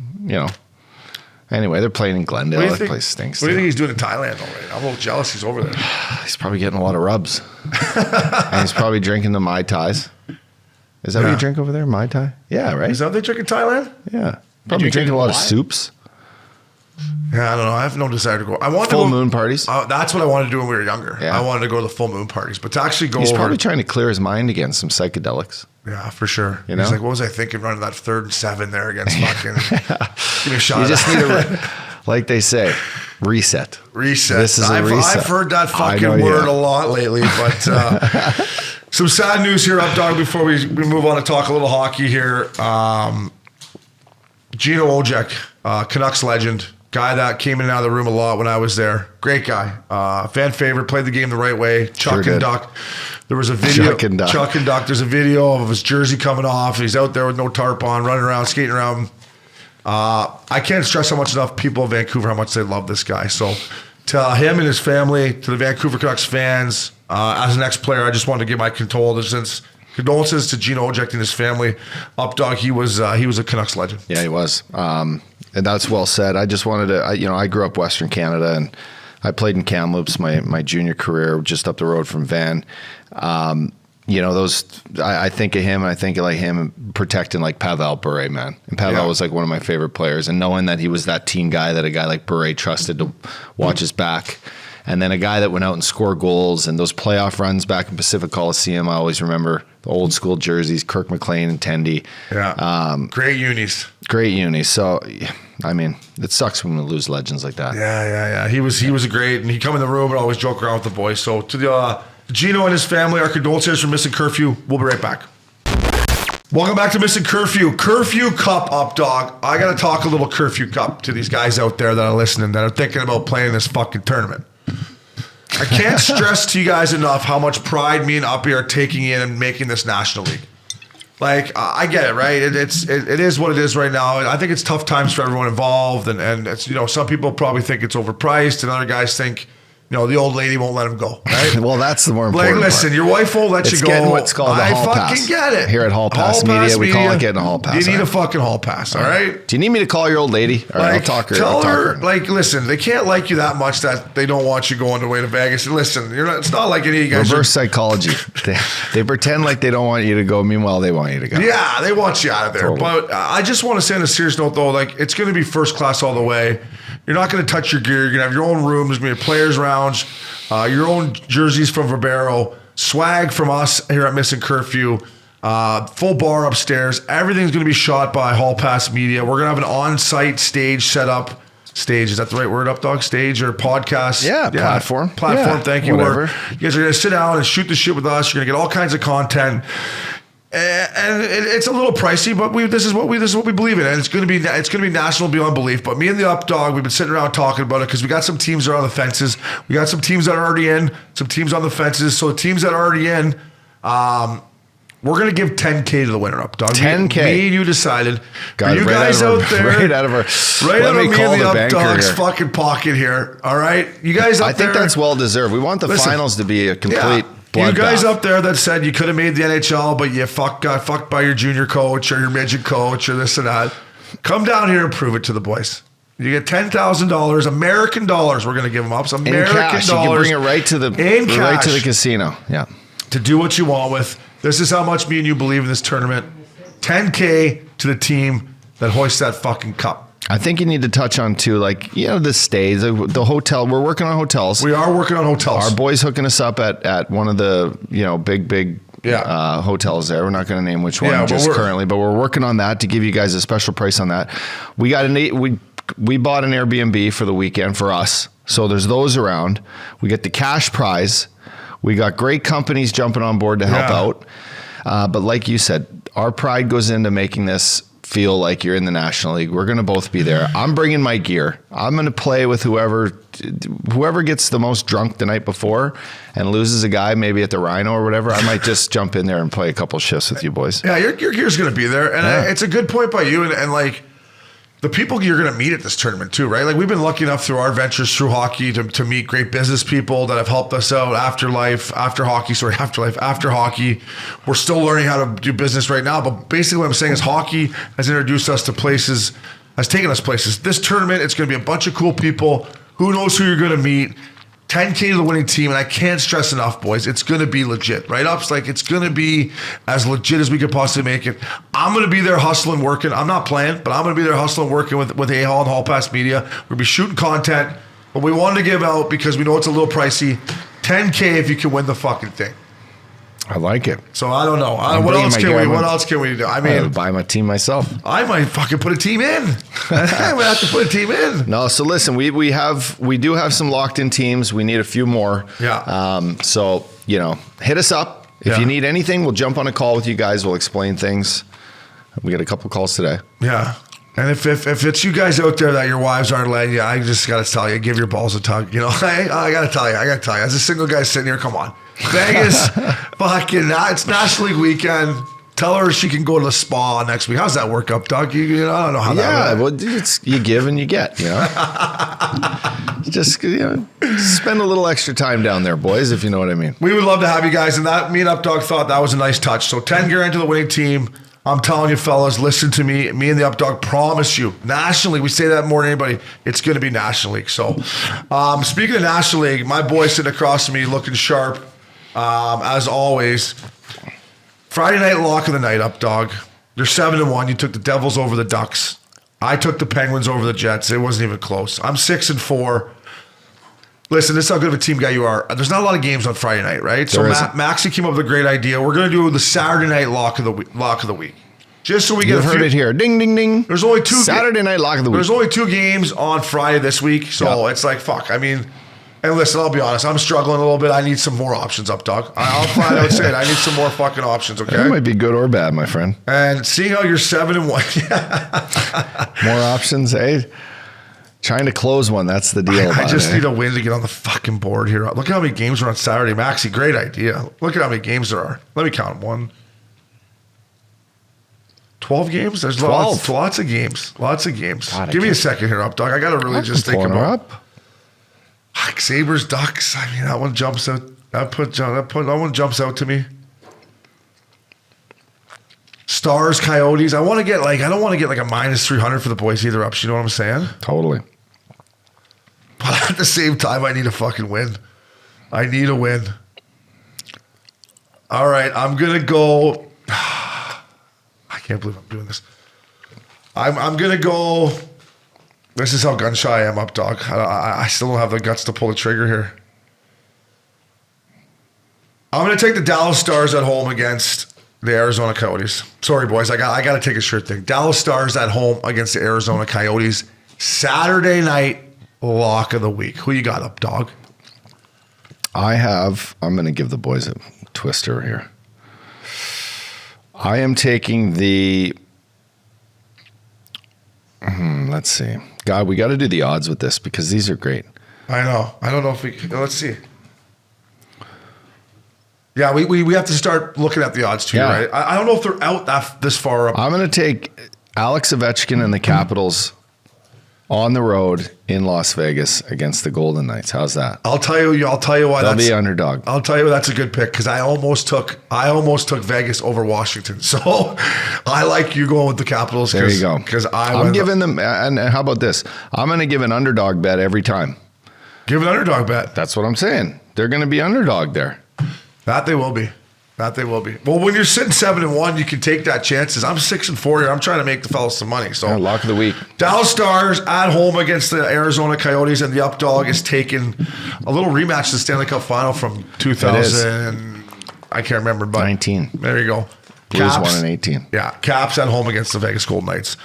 Anyway, they're playing in Glendale. That place stinks. What do you think he's doing in Thailand already? I'm a little jealous he's over there. He's probably getting a lot of rubs. And he's probably drinking the Mai Tais. Is that what you drink over there? Mai Tai? Yeah, right? Is that what they drink in Thailand? Yeah. Probably drinking a lot of soups. Yeah, I don't know. I have no desire to go. I want full to go, moon parties. That's what I wanted to do when we were younger. Yeah. I wanted to go to the full moon parties, but to actually go He's over, probably trying to clear his mind against some psychedelics. Yeah, for sure. You know? He's like, what was I thinking running that 3rd and 7 there against fucking... Give me a shot. You just need to, like they say, Reset. This is a reset. I've heard that fucking word a lot lately, but some sad news here, Updogg, before we move on to talk a little hockey here. Gino Odjick, Canucks legend, guy that came in and out of the room a lot when I was there. Great guy. Fan favorite, played the game the right way. Chuck and Duck. There was a video. Chuck and Duck. There's a video of his jersey coming off. He's out there with no tarp on, running around, skating around. I can't stress how much enough people in Vancouver, how much they love this guy. So to him and his family, to the Vancouver Canucks fans, as an ex-player, I just wanted to give my condolences to Gino Odjick and his family. Updogg, he was a Canucks legend. Yeah, he was. And that's well said. I just wanted to, I grew up Western Canada, and I played in Kamloops my junior career, just up the road from Van. I think of him, and I think of like him protecting like Pavel Bure, man. And Pavel was like one of my favorite players, and knowing that he was that team guy that a guy like Bure trusted to watch his back. And then a guy that went out and scored goals, and those playoff runs back in Pacific Coliseum. I always remember the old school jerseys, Kirk McLean and Tendy. Yeah. Great unis. So, I mean, it sucks when we lose legends like that. Yeah. He was a great, and he'd come in the room and always joke around with the boys. So to the Gino and his family, our condolences from Missin Curfew. We'll be right back. Welcome back to Missin Curfew. Curfew Cup, Updogg. I got to talk a little Curfew Cup to these guys out there that are listening, that are thinking about playing this fucking tournament. I can't stress to you guys enough how much pride me and Uppy are taking in and making this National League. Like, I get it, right? It is what it is right now. I think it's tough times for everyone involved, and it's, some people probably think it's overpriced, and other guys think, the old lady won't let him go, right? Well, that's the more important part. Listen, your wife won't let you go. Getting what's called the Hall Pass. I fucking get it. Here at Hall Pass Media, we call it getting a Hall Pass. You need a fucking Hall Pass, all right? Do you need me to call your old lady? All right, I'll talk her. Tell her, listen, they can't like you that much that they don't want you going away to Vegas. And listen, it's not like any of you guys. Reverse psychology. They pretend like they don't want you to go. Meanwhile, they want you to go. Yeah, they want you out of there. Totally. But I just want to say on a serious note, though, it's going to be first class all the way. You're not going to touch your gear. You're going to have your own room. There's going to be players' lounge. Your own jerseys from Verbero, swag from us here at Missin Curfew, full bar upstairs. Everything's going to be shot by Hall Pass Media. We're going to have an on-site stage set up. Stage, is that the right word, Updogg? Stage or podcast? Yeah, platform. Yeah, thank you. Whatever. You guys are going to sit down and shoot the shit with us. You're going to get all kinds of content. And it's a little pricey, but this is what we believe in, and it's going to be national beyond belief. But me and the Updogg, we've been sitting around talking about it because we got some teams that are on the fences. We got some teams that are already in, some teams on the fences. So the teams that are already in, we're going to give $10K to the winner, Updogg. $10K. Me and you decided. God, you guys out there, right out of me and the Updogg's fucking pocket here. All right, you guys. I think that's well deserved. We want the finals to be a complete. You guys up there that said you could have made the NHL, but you got fucked by your junior coach or your midget coach or this and that. Come down here and prove it to the boys. You get $10,000 American dollars. We're going to give them up. American dollars. You can bring it right to the casino. Yeah. To do what you want with. This is how much me and you believe in this tournament. $10K to the team that hoists that fucking cup. I think you need to touch on too, the stays, the hotel. We're working on hotels. We are working on hotels. Our boys hooking us up at one of the big hotels there. We're not going to name which one currently, but we're working on that to give you guys a special price on that. We bought an Airbnb for the weekend for us, so there's those around. We get the cash prize. We got great companies jumping on board to help out. But like you said, our pride goes into making this feel like you're in the National League. We're going to both be there. I'm bringing my gear. I'm going to play with whoever gets the most drunk the night before and loses a guy maybe at the Rhino or whatever. I might just jump in there and play a couple shifts with you boys. Yeah, your gear's going to be there. And it's a good point by you. And the people you're going to meet at this tournament too, right? We've been lucky enough through our ventures through hockey to meet great business people that have helped us out after hockey. We're still learning how to do business right now, but basically what I'm saying is hockey has introduced us to places, has taken us places. This tournament, it's going to be a bunch of cool people. Who knows who you're going to meet? $10K to the winning team, and I can't stress enough, boys, it's going to be legit, right? It's going to be as legit as we could possibly make it. I'm going to be there hustling, working. I'm not playing, but I'm going to be there hustling, working with A-Hall and Hall Pass Media. We're going to be shooting content, but we wanted to give out because we know it's a little pricey. $10K if you can win the fucking thing. I like it. So I don't know. What else can we do? I mean, I'll buy my team myself. I might fucking put a team in. I might have to put a team in. No, so listen, we do have some locked in teams. We need a few more. Yeah. So, hit us up. If you need anything, we'll jump on a call with you guys. We'll explain things. We got a couple calls today. Yeah. And if it's you guys out there that your wives aren't letting you, I just got to tell you, give your balls a tug. I got to tell you. As a single guy sitting here, come on. Vegas, fucking, it's National League weekend. Tell her she can go to the spa next week. How's that work up, Doug? I don't know how that works. Yeah, well, you give and you get, Just spend a little extra time down there, boys, if you know what I mean. We would love to have you guys. And that, me and Updogg thought that was a nice touch. So 10 grand to the winning team. I'm telling you, fellas, listen to me. Me and the Updogg promise you, National League, we say that more than anybody, it's going to be National League. So speaking of National League, my boy sitting across from me looking sharp, as always. Friday night lock of the night, Updogg. You're 7-1. You took the Devils over the Ducks. I took the Penguins over the Jets. It wasn't even close. I'm 6-4. Listen, this is how good of a team guy you are. There's not a lot of games on Friday night, right? So Maxie came up with a great idea. We're going to do the Saturday night lock of the week. Just so we get heard it here. Ding, ding, ding. There's only two Saturday night lock of the week. There's only 2 games on Friday this week, so it's like, fuck. I mean, and listen, I'll be honest. I'm struggling a little bit. I need some more options, Updogg. I'll flat out say it. I need some more fucking options, okay? That might be good or bad, my friend. And seeing how you're 7-1. More options, eh? Trying to close one. That's the deal. I just need a win to get on the fucking board here. Look at how many games are on Saturday. Maxie, great idea. Look at how many games there are. Let me count. 12 games? There's 12. Lots of games. Lots of games. God, Give me a second here, Updogg. I got to really just think about up. Sabres, Ducks. I mean, that one jumps out. That one jumps out to me. Stars, Coyotes. I don't want to get like a -300 for the boys either, Ups. You know what I'm saying? Totally. But at the same time, I need a fucking win. I need a win. All right, I'm gonna go. I can't believe I'm doing this. I'm gonna go. This is how gun shy I am, Updogg. I still don't have the guts to pull the trigger here. I'm gonna take the Dallas Stars at home against the Arizona Coyotes. Sorry, boys. I got to take a sure thing. Dallas Stars at home against the Arizona Coyotes. Saturday night lock of the week. Who you got, Updogg? I'm going to give the boys a twister here. I am taking the... let's see. God, we got to do the odds with this because these are great. I know. I don't know if we... Let's see. Yeah, we have to start looking at the odds too, right? I don't know if they're out this far up. I'm going to take Alex Ovechkin and the Capitals on the road in Las Vegas against the Golden Knights. How's that? I'll tell you why they'll be underdog. I'll tell you that's a good pick because I almost took Vegas over Washington. So I like you going with the Capitals. There you go. Because I'm giving them. And how about this? I'm going to give an underdog bet every time. Give an underdog bet. That's what I'm saying. They're going to be underdog there. That they will be. Well, when you're sitting 7-1, you can take that chances. I'm 6-4 here. I'm trying to make the fellas some money. So lock of the week. Dallas Stars at home against the Arizona Coyotes, and the Updogg is taking a little rematch to the Stanley Cup Final from 2000. I can't remember, but 19. There you go. Blues won in 18. Yeah, Caps at home against the Vegas Golden Knights.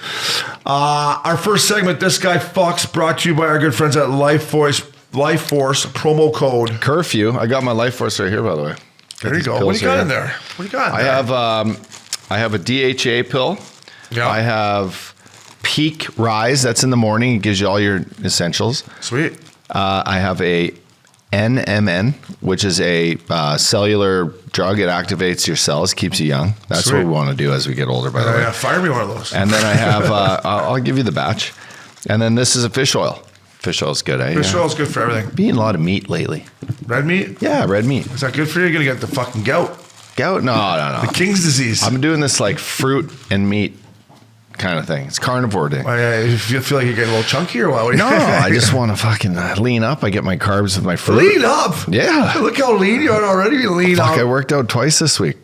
Our first segment, This Guy Fucks, brought to you by our good friends at Life Force promo code Curfew. I got my Life Force right here, by the way. There you go. What do you got in there? What do you got in there? I have a DHA pill. Yeah. I have Peak Rise. That's in the morning. It gives you all your essentials. Sweet. I have a NMN, which is a cellular drug. It activates your cells, keeps you young. That's Sweet. what we want to do as we get older, by the way. Yeah, fire me one of those. And then I have, I'll give you the batch. And then this is a fish oil. Fish oil is good, eh? Fish oil is good for everything. Been eating a lot of meat lately. Red meat? Yeah, red meat. Is that good for you? You're going to get the fucking gout. Gout? No. The king's disease. I'm doing this like fruit and meat kind of thing. It's carnivore day. You feel like you're getting a little chunky or what? No, I just want to fucking lean up. I get my carbs with my fruit. Lean up? Yeah. Look how lean you are already. Lean up. I worked out twice this week.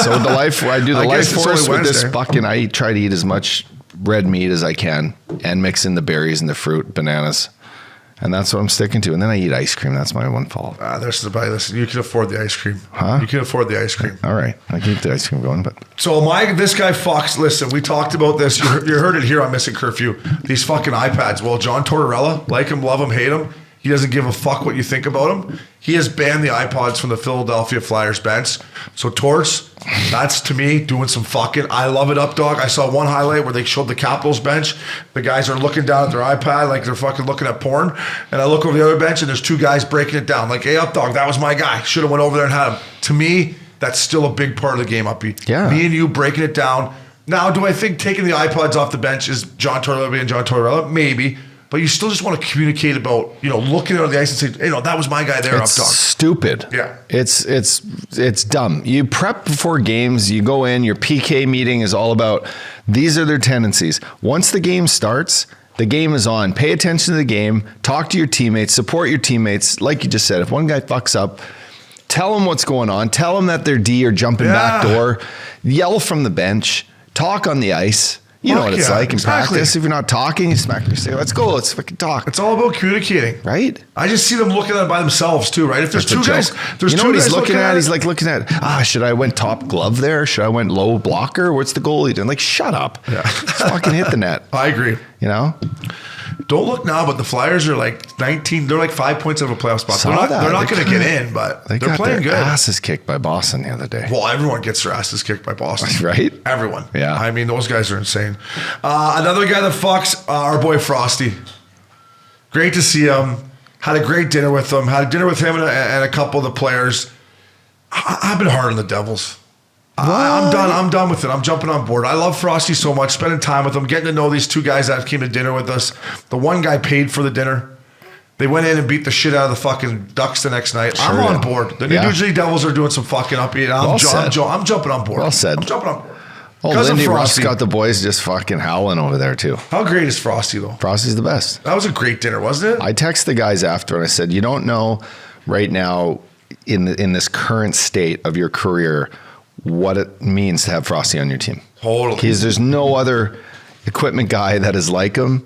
So with I do the Life Force with this fucking, I try to eat as much red meat as I can and mix in the berries and the fruit, bananas. And that's what I'm sticking to. And then I eat ice cream. That's my one fault. Listen, you can afford the ice cream. Huh? You can afford the ice cream. All right. I keep the ice cream going, but So this guy fucks. Listen, we talked about this. You heard it here on Missin Curfew. These fucking iPads. Well, John Tortorella, like him, love him, hate him. He doesn't give a fuck what you think about him. He has banned the iPods from the Philadelphia Flyers bench. So Torts, that's to me doing some fucking. I love it, Updogg. I saw one highlight where they showed the Capitals bench. The guys are looking down at their iPad like they're fucking looking at porn. And I look over the other bench and there's two guys breaking it down. Like, hey, Updogg, that was my guy. Should have went over there and had him. To me, that's still a big part of the game, Uppy. Yeah. Me and you breaking it down. Now, do I think taking the iPods off the bench is John Tortorella being John Tortorella? Maybe. But you still just want to communicate about, looking at the ice and say, that was my guy there, it's Updogg. stupid. Yeah. It's dumb. You prep before games, you go in, your PK meeting is all about, these are their tendencies. Once the game starts, the game is on. Pay attention to the game, talk to your teammates, support your teammates. Like you just said, if one guy fucks up, tell them what's going on. Tell them that their D are jumping back door. Yell from the bench. Talk on the ice. You know what it's like in practice. If you're not talking, you smack your say, let's go, let's fucking talk. It's all about communicating. Right? I just see them looking at it by themselves too, right? If there's two guys, what he's looking at? He's like looking at, should I went top glove there? Should I went low blocker? What's the goalie doing? Like, shut up. Yeah. Just fucking hit the net. I agree. Don't look now, but the Flyers are like 19. They're like 5 points out of a playoff spot. They're not going to get in, but they're playing good. Their asses kicked by Boston the other day. Well, everyone gets their asses kicked by Boston. Right? Everyone. Yeah. I mean, those guys are insane. Another guy that fucks, our boy Frosty. Great to see him. Had a great dinner with him. Had a dinner with him and a couple of the players. I've been hard on the Devils. I'm done with it. I'm jumping on board. I love Frosty so much, spending time with him, getting to know these two guys that came to dinner with us. The one guy paid for the dinner. They went in and beat the shit out of the fucking Ducks the next night. Sure, I'm on board. The New Jersey Devils are doing some fucking upbeat. I'm jumping on board. Well said. I'm jumping on board. Old Lindy Ruff's got the boys just fucking howling over there too. How great is Frosty though? Frosty's the best. That was a great dinner, wasn't it? I texted the guys after and I said, you don't know right now in this current state of your career what it means to have Frosty on your team. Totally. There's no other equipment guy that is like him.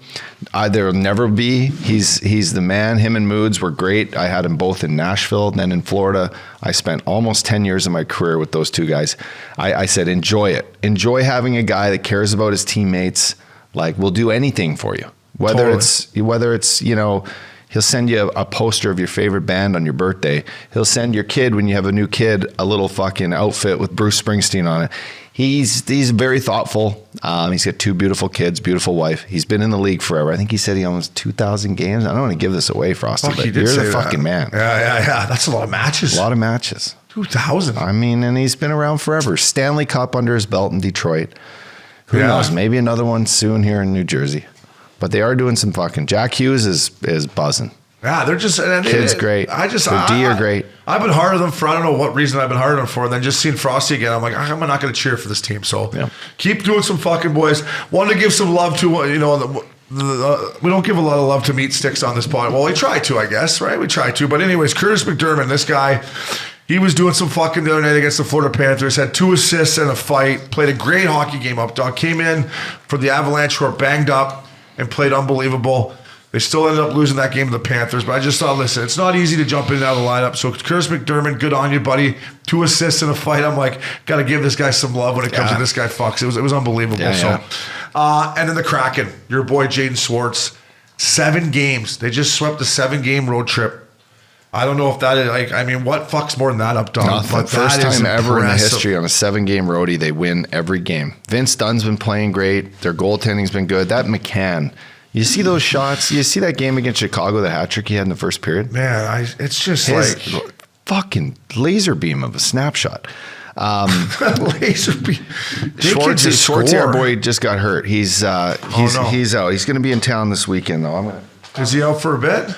There'll never be. He's the man. Him and Moods were great. I had them both in Nashville, then in Florida. I spent almost 10 years of my career with those two guys. I said, enjoy it. Enjoy having a guy that cares about his teammates. Like, will do anything for you. Whether it's he'll send you a poster of your favorite band on your birthday. He'll send your kid, when you have a new kid, a little fucking outfit with Bruce Springsteen on it. He's very thoughtful. He's got two beautiful kids, beautiful wife. He's been in the league forever. I think he said he owns 2,000 games. I don't want to give this away, Frosty, but you're the fucking man. Yeah. That's a lot of matches. 2,000. I mean, and he's been around forever. Stanley Cup under his belt in Detroit. Who knows? Maybe another one soon here in New Jersey. But they are doing some fucking. Jack Hughes is buzzing. Yeah, they're just kids great. Their D are great. I've been hard on them for I don't know what reason I've been hard on them for, and then just seeing Frosty again, I'm like, I'm not going to cheer for this team. So keep doing some fucking boys. Wanted to give some love to we don't give a lot of love to meat sticks on this pod. Well, we try to, I guess, right? We try to. But anyways, Curtis McDermott, this guy, he was doing some fucking the other night against the Florida Panthers, had 2 assists and a fight, played a great hockey game, Updogg. Came in for the Avalanche, who are banged up, and played unbelievable. They still ended up losing that game to the Panthers, but I just thought, listen, it's not easy to jump in and out of the lineup. So Curtis McDermott, good on you, buddy. 2 assists in a fight. I'm like, got to give this guy some love when it comes to this guy fucks. It was unbelievable. And then the Kraken, your boy Jaden Swartz, 7 games. They just swept a 7-game road trip. I don't know if that is what fucks more than that, Updogg? Nothing. First time ever in the history on a 7-game roadie, they win every game. Vince Dunn's been playing great. Their goaltending's been good. That McCann, you see those shots? You see that game against Chicago, the hat trick he had in the first period? Man, it's just like fucking laser beam of a snapshot. Laser beam. Schwartz, our boy, just got hurt. He's out. He's going to be in town this weekend, though. Is he out for a bit?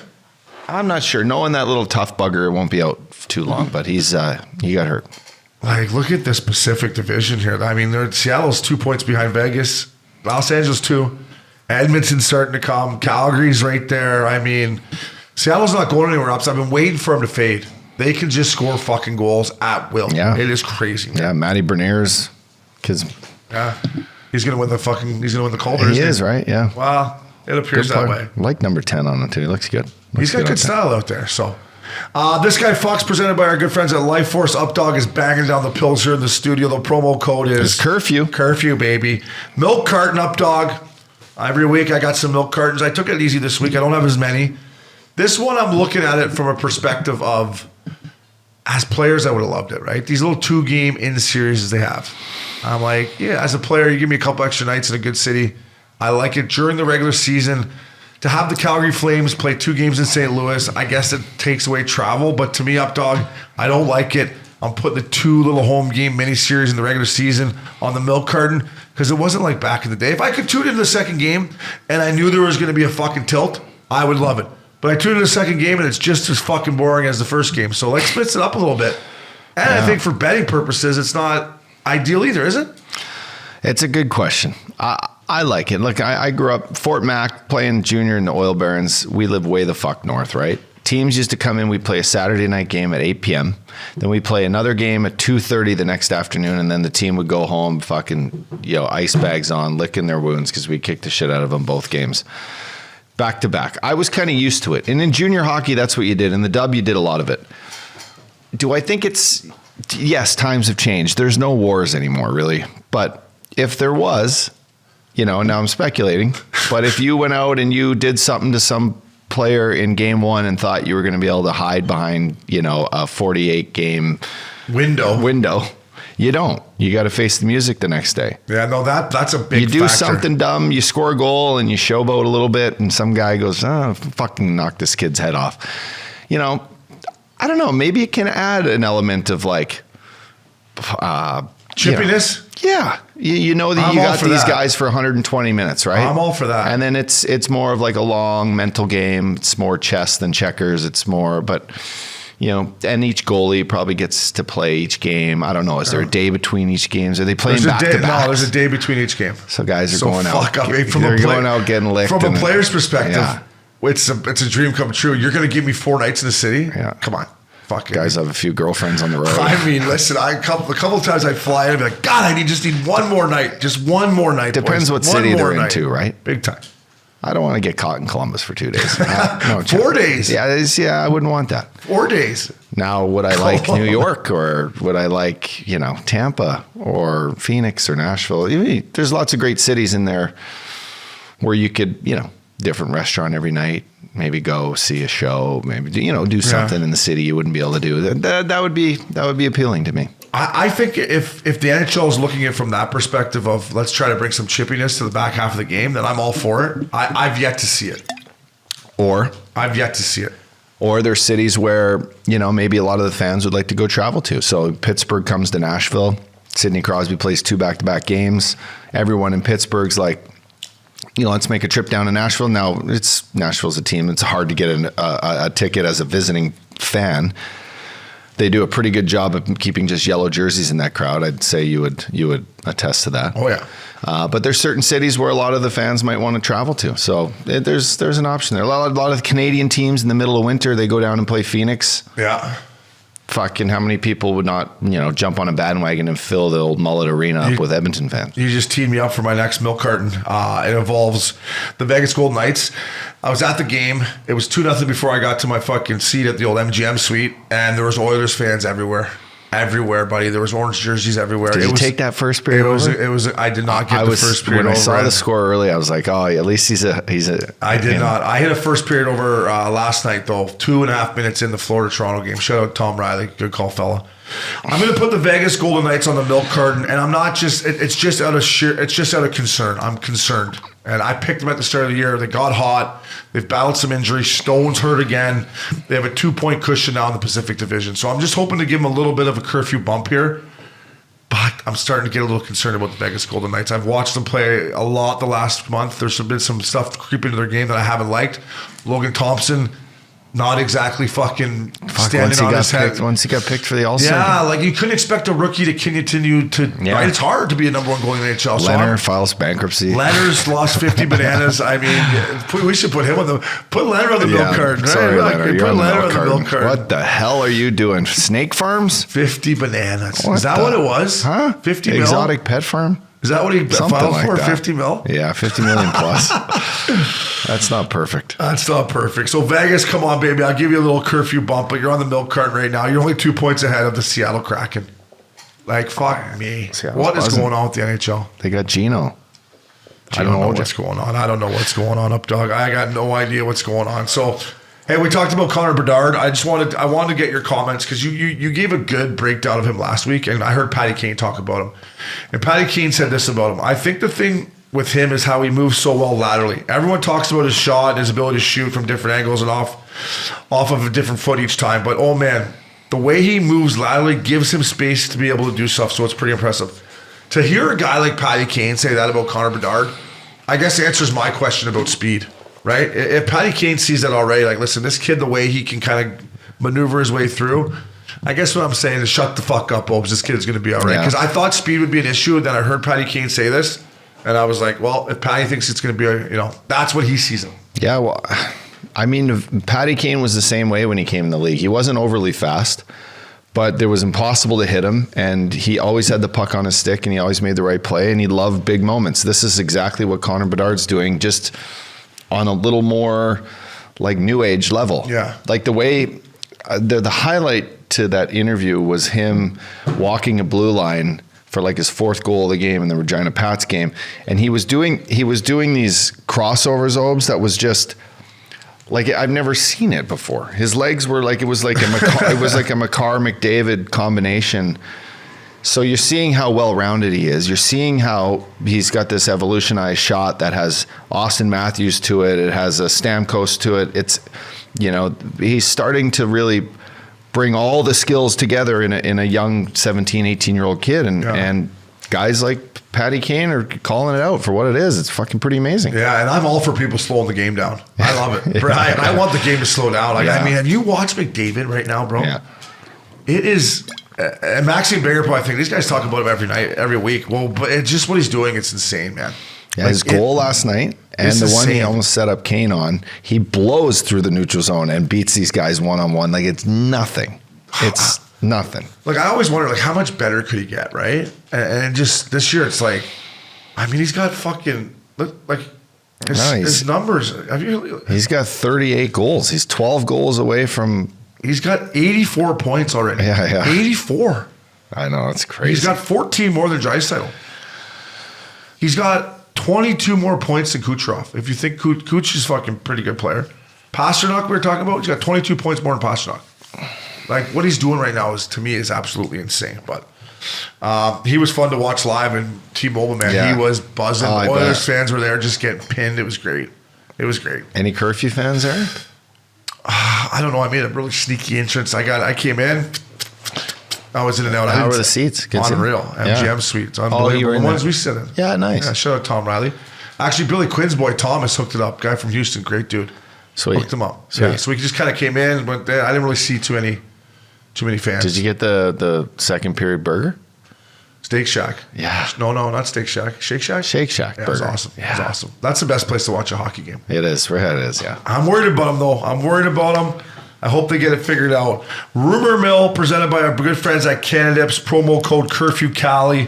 I'm not sure. Knowing that little tough bugger, it won't be out too long, but he got hurt. Like, look at this Pacific Division here. I mean, Seattle's 2 points behind Vegas. Los Angeles 2. Edmonton's starting to come. Calgary's right there. I mean, Seattle's not going anywhere else. I've been waiting for them to fade. They can just score fucking goals at will. Yeah. It is crazy, man. Yeah, Matty Beniers. Yeah. He's gonna win the Calder. He is, right? Yeah. Well, It appears that way. I like number 10 on it too. He looks good. He's got good style out there. So, this guy Fox, presented by our good friends at Life Force Updogg, is banging down the pills here in the studio. The promo code is Curfew. Curfew, baby. Milk Carton Updogg. Every week I got some milk cartons. I took it easy this week. I don't have as many. This one I'm looking at it from a perspective of, as players, I would have loved it, right? These little 2-game in series they have. I'm like, yeah, as a player, you give me a couple extra nights in a good city. I like it during the regular season. To have the Calgary Flames play 2 games in St. Louis, I guess it takes away travel. But to me, Updogg, I don't like it. I'm putting the 2 little home game mini-series in the regular season on the milk carton because it wasn't like back in the day. If I could tune into the second game and I knew there was going to be a fucking tilt, I would love it. But I tune into the second game and it's just as fucking boring as the first game. So like splits it up a little bit. And I think for betting purposes, it's not ideal either, is it? It's a good question. I like it. Look, I grew up Fort Mac playing junior in the Oil Barons. We live way the fuck north, right? Teams used to come in. We play a Saturday night game at 8 p.m. Then we play another game at 2:30 the next afternoon, and then the team would go home, fucking, ice bags on, licking their wounds because we kicked the shit out of them both games. Back to back. I was kind of used to it. And in junior hockey, that's what you did. In the dub, you did a lot of it. Do I think yes, times have changed. There's no wars anymore, really. But if there was, now I'm speculating, but if you went out and you did something to some player in game 1 and thought you were going to be able to hide behind, a 48 game window, you don't. You got to face the music the next day. Yeah, no, that's a big You do factor. something dumb, you score a goal and you showboat a little bit and some guy goes, fucking knock this kid's head off. I don't know. Maybe it can add an element of like, chippiness? Yeah. You know that you got these guys for 120 minutes, right? I'm all for that. And then it's more of like a long mental game. It's more chess than checkers. It's more, but and each goalie probably gets to play each game. I don't know. Is there a day between each games? Are they playing back to back? No, there's a day between each game. So guys are going out. They're going out getting licked. From a player's perspective, it's a dream come true. You're going to give me 4 nights in the city? Yeah. Come on. Fuck guys have a few girlfriends on the road. I mean, listen, a couple of times I fly in and be like, God, I just need one more night. Just one more night. Depends what city they're into, right? Big time. I don't want to get caught in Columbus for 2 days. No, 4 days. Yeah, I wouldn't want that. 4 days. Now, would I like New York or would I like, Tampa or Phoenix or Nashville? There's lots of great cities in there where you could, different restaurant every night, maybe go see a show, maybe, do something in the city you wouldn't be able to do. That would be appealing to me. I think if the NHL is looking at it from that perspective of let's try to bring some chippiness to the back half of the game, then I'm all for it. I've yet to see it. I've yet to see it. Or there's cities where, maybe a lot of the fans would like to go travel to. So Pittsburgh comes to Nashville. Sidney Crosby plays 2 back-to-back games. Everyone in Pittsburgh's like, let's make a trip down to Nashville. Now, Nashville's a team. It's hard to get a ticket as a visiting fan. They do a pretty good job of keeping just yellow jerseys in that crowd. I'd say you would attest to that. Oh, yeah. But there's certain cities where a lot of the fans might want to travel to. So there's an option there. A lot of Canadian teams in the middle of winter, they go down and play Phoenix. Yeah. Fucking how many people would not, jump on a bandwagon and fill the old Mullet Arena up with Edmonton fans? You just teed me up for my next milk carton. It involves the Vegas Golden Knights. I was at the game. It was 2-0 before I got to my fucking seat at the old MGM suite, and there was Oilers fans everywhere. Everywhere, buddy. There was orange jerseys everywhere. Did you take that first period over? I did not get the first period over. When I saw the score early, I was like, oh, at least he's a. I did not. I hit a first period over last night, though. 2.5 minutes in the Florida-Toronto game. Shout out Tom Riley. Good call, fella. I'm going to put the Vegas Golden Knights on the milk carton, and I'm not just. It's just out of concern. I'm concerned, and I picked them at the start of the year. They got hot. They've battled some injuries. Stone's hurt again. They have a 2-point cushion now in the Pacific Division. So I'm just hoping to give them a little bit of a curfew bump here. But I'm starting to get a little concerned about the Vegas Golden Knights. I've watched them play a lot the last month. There's been some stuff creeping into their game that I haven't liked. Logan Thompson, not exactly fucking standing on his head. Once he got picked for the All-Star. Yeah, like you couldn't expect a rookie to continue to. Yeah. Right? It's hard to be a number 1 goalie in the NHL. Leonard files bankruptcy. Leonard's lost 50 bananas. I mean, we should put him on Leonard on the milk carton. Right? Sorry, Leonard. Put Leonard on the milk carton. What the hell are you doing? Snake farms? 50 bananas. Is that what it was? Huh? 50 Exotic pet farm? Is that what he Something filed like for? that. 50 mil? Yeah, 50 million plus. That's not perfect. That's not perfect. So Vegas, come on, baby. I'll give you a little curfew bump, but you're on the milk carton right now. You're only 2 points ahead of the Seattle Kraken. Like, fuck me. Seattle's What is buzzing. going on with the NHL? They got Gino. I don't know what's going on. I don't know what's going on, Updogg. I got no idea what's going on. So, hey, we talked about Connor Bedard. I wanted to get your comments because you gave a good breakdown of him last week, and I heard Patty Kane talk about him. And Patty Kane said this about him. I think the thing with him is how he moves so well laterally. Everyone talks about his shot and his ability to shoot from different angles and off of a different foot each time. But, oh, man, the way he moves laterally gives him space to be able to do stuff, so it's pretty impressive. To hear a guy like Patty Kane say that about Connor Bedard, I guess answers my question about speed, right? If Patty Kane sees that already, like, listen, this kid, the way he can kind of maneuver his way through, I guess what I'm saying is shut the fuck up, Obes. This kid's going to be all right. Because I thought speed would be an issue, and then I heard Patty Kane say this, and I was like, well, if Patty thinks it's going to be, that's what he sees him. Yeah, well, I mean, Patty Kane was the same way when he came in the league. He wasn't overly fast, but it was impossible to hit him, and he always had the puck on his stick, and he always made the right play, and he loved big moments. This is exactly what Connor Bedard's doing, just on a little more like new age level. Yeah. Like the way the highlight to that interview was him walking a blue line for like his fourth goal of the game in the Regina Pats game, and he was doing these crossovers, Obes, that was just like I've never seen it before. His legs were like it was like a McCarr McDavid combination. So you're seeing how well-rounded he is. You're seeing how he's got this evolutionized shot that has Austin Matthews to it. It has a Stamkos to it. It's, he's starting to really bring all the skills together in a young 17, 18-year-old kid. And guys like Patty Kane are calling it out for what it is. It's fucking pretty amazing. Yeah, and I'm all for people slowing the game down. I love it. Brian, I want the game to slow down. Like, I mean, have you watched McDavid right now, bro? Yeah. It is, and Maxime Bingerpo, I think these guys talk about him every night, every week. Well, but it's just what he's doing. It's insane, man. Yeah, like his goal last night and the one he almost set up Kane on, he blows through the neutral zone and beats these guys one-on-one. Like, it's nothing. It's nothing. Like, I always wonder, like, how much better could he get, right? And just this year, it's like, I mean, he's got fucking, like, his numbers. He's got 38 goals. He's 12 goals away from. He's got 84 points already. Yeah. 84. I know, it's crazy. He's got 14 more than Draisaitl. He's got 22 more points than Kucherov. If you think Kuch is fucking pretty good player. Pasternak, we were talking about, he's got 22 points more than Pasternak. Like, what he's doing right now to me is absolutely insane. But he was fun to watch live in T-Mobile, man. Yeah. He was buzzing. Oilers fans were there just getting pinned. It was great. Any Curfew fans there? I don't know. I made a really sneaky entrance. I came in. I was in and out. How were the seats? Unreal. MGM suites. Unbelievable. You were in the ones there. we sit in. Yeah, nice. Yeah, shout out Tom Riley. Actually, Billy Quinn's boy Thomas hooked it up. Guy from Houston, great dude. Sweet. Hooked him up. Sweet. Yeah, so we just kind of came in and went there. I didn't really see too many fans. Did you get the second period burger? Steak Shack. Yeah. No, not Steak Shack. Shake Shack? Shake Shack Yeah, burger. it was awesome. Yeah. It was awesome. That's the best place to watch a hockey game. It is. It is, yeah. I'm worried about them, though. I hope they get it figured out. Rumor Mill, presented by our good friends at Canadips. Promo code Curfew Cali.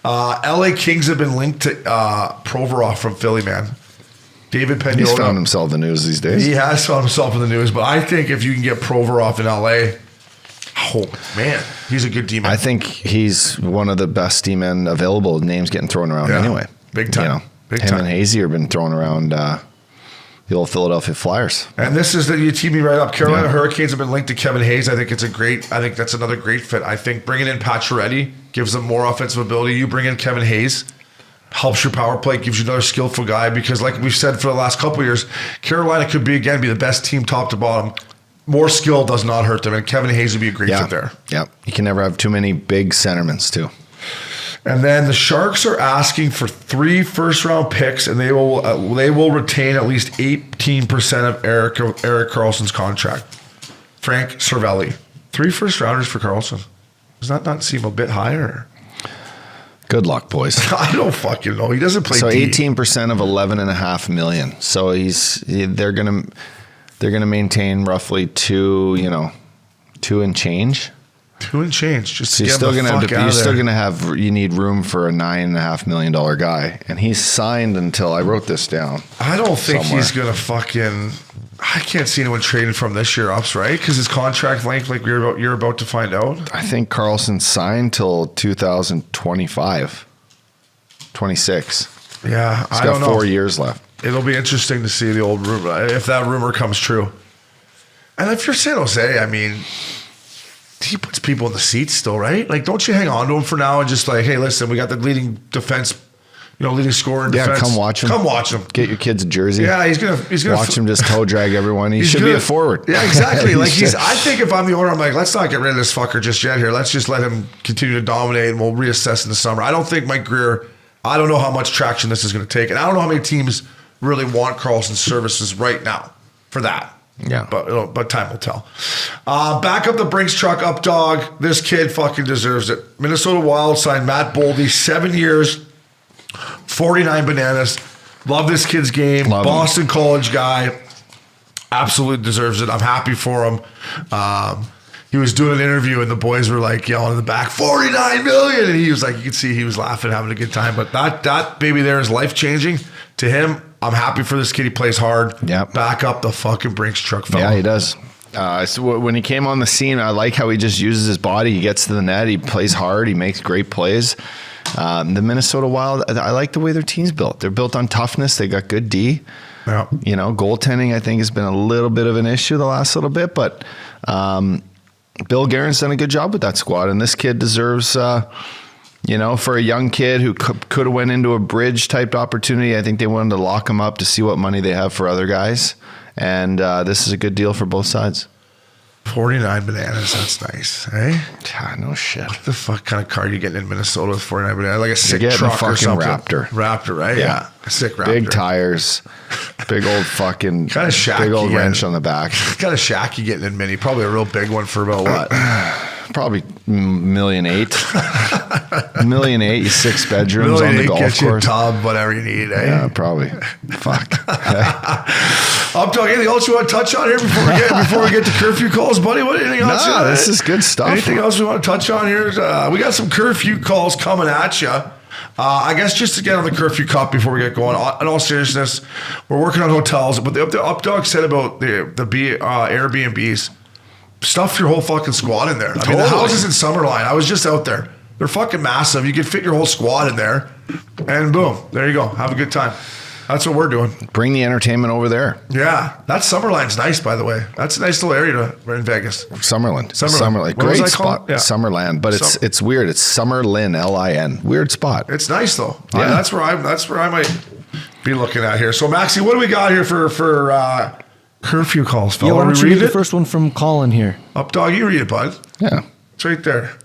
LA Kings have been linked to Provorov from Philly, man. David Pagnotta. He's found himself in the news these days. He has found himself in the news, but I think if you can get Provorov in LA, oh, man, he's a good D-man. I think he's one of the best D-men available. Names getting thrown around anyway. Big time. Big him time. and Hazy have been thrown around the old Philadelphia Flyers. And this is you teed me right up. Carolina Hurricanes have been linked to Kevin Hayes. I think that's another great fit. I think bringing in Pacioretty gives them more offensive ability. You bring in Kevin Hayes, helps your power play, gives you another skillful guy. Because like we've said for the last couple of years, Carolina could be the best team top to bottom. More skill does not hurt them, and Kevin Hayes would be a great fit there. Yeah, you can never have too many big centermans too. And then the Sharks are asking for 3 first-round picks, and they will retain at least 18% of Erik Karlsson's contract. Frank Cervelli, 3 first-rounders for Karlsson. Does that not seem a bit higher? Good luck, boys. I don't fucking know. He doesn't play. So D. 18% of $11.5 million. So they're gonna maintain roughly 2 and change. 2 and change. Just So to you're get still the gonna fuck have out to, of you're still there. gonna have, you need room for a $9.5 million guy, and he's signed until I wrote this down. I don't think somewhere. he's gonna fucking. I can't see anyone trading from this year ups, right? Because his contract length, like you're about to find out. I think Carlson signed till 2025, 26. Yeah, He's I got don't know. 4 years left. It'll be interesting to see the old rumor if that rumor comes true. And if you're San Jose, I mean, he puts people in the seats still, right? Like, don't you hang on to him for now and just like, hey, listen, we got the leading defense, leading scorer in defense. Come watch him. Come watch him. Get your kid's a jersey. Yeah, he's gonna watch him just toe drag everyone. He should be a forward. Yeah, exactly. Like He's I think if I'm the owner, I'm like, let's not get rid of this fucker just yet here. Let's just let him continue to dominate, and we'll reassess in the summer. I don't think Mike Greer. I don't know how much traction this is going to take, and I don't know how many teams really want Carlson's services right now for that. Yeah, but time will tell. Back up the Brinks truck, Updogg. This kid fucking deserves it. Minnesota Wild signed Matt Boldy, 7 years, 49 bananas. Love this kid's game. Love Boston him. College guy. Absolutely deserves it. I'm happy for him. He was doing an interview and the boys were like yelling in the back, 49 million. And he was like, you could see he was laughing, having a good time. But that baby there is life changing to him. I'm happy for this kid. He plays hard. Yep. Back up the fucking Brinks truck, fella. Yeah, he does. So when he came on the scene, I like how he just uses his body. He gets to the net. He plays hard. He makes great plays. The Minnesota Wild, I like the way their team's built. They're built on toughness. They got good D. Yeah. Goaltending, I think, has been a little bit of an issue the last little bit, but Bill Guerin's done a good job with that squad, and this kid deserves, for a young kid who could have went into a bridge type opportunity. I think they wanted to lock him up to see what money they have for other guys, and this is a good deal for both sides. 49 bananas. That's nice. Hey? Yeah, no shit. What the fuck kind of car you getting in Minnesota with 49 bananas? Like a sick getting a truck or fucking something. Raptor. Raptor, right? Yeah. A sick Raptor. Big tires, big old fucking, Kind of shaky. big old wrench on the back. Kind of shack you getting in Minny. Probably a real big one for about what? Probably $1.8 million. $1.8 million, 6 bedrooms on the golf Get you a course. tub, whatever you need. Eh? Yeah, probably. Fuck. Updogg, anything else you want to touch on here before we get to curfew calls, buddy? Anything else? No, this is good stuff. Anything else we want to touch on here? We got some curfew calls coming at you. I guess just to get on the Curfew Cup before we get going, in all seriousness, we're working on hotels. But the Updogg said about the Airbnbs, stuff your whole fucking squad in there. I mean, the houses in Summerline, I was just out there. They're fucking massive. You can fit your whole squad in there. And boom, there you go. Have a good time. That's what we're doing. Bring the entertainment over there. Yeah. That Summerline's nice, by the way. That's a nice little area in Vegas. Summerland. What Great was I spot. called? Yeah. Summerland. But it's weird. It's Summerlin, L-I-N. Weird spot. It's nice though. Yeah. That's where I might be looking at here. So Maxie, what do we got here for curfew calls, fella? Yeah, why don't you read read the it? first one from Colin here? Updogg, you read it, bud. Yeah. It's right there.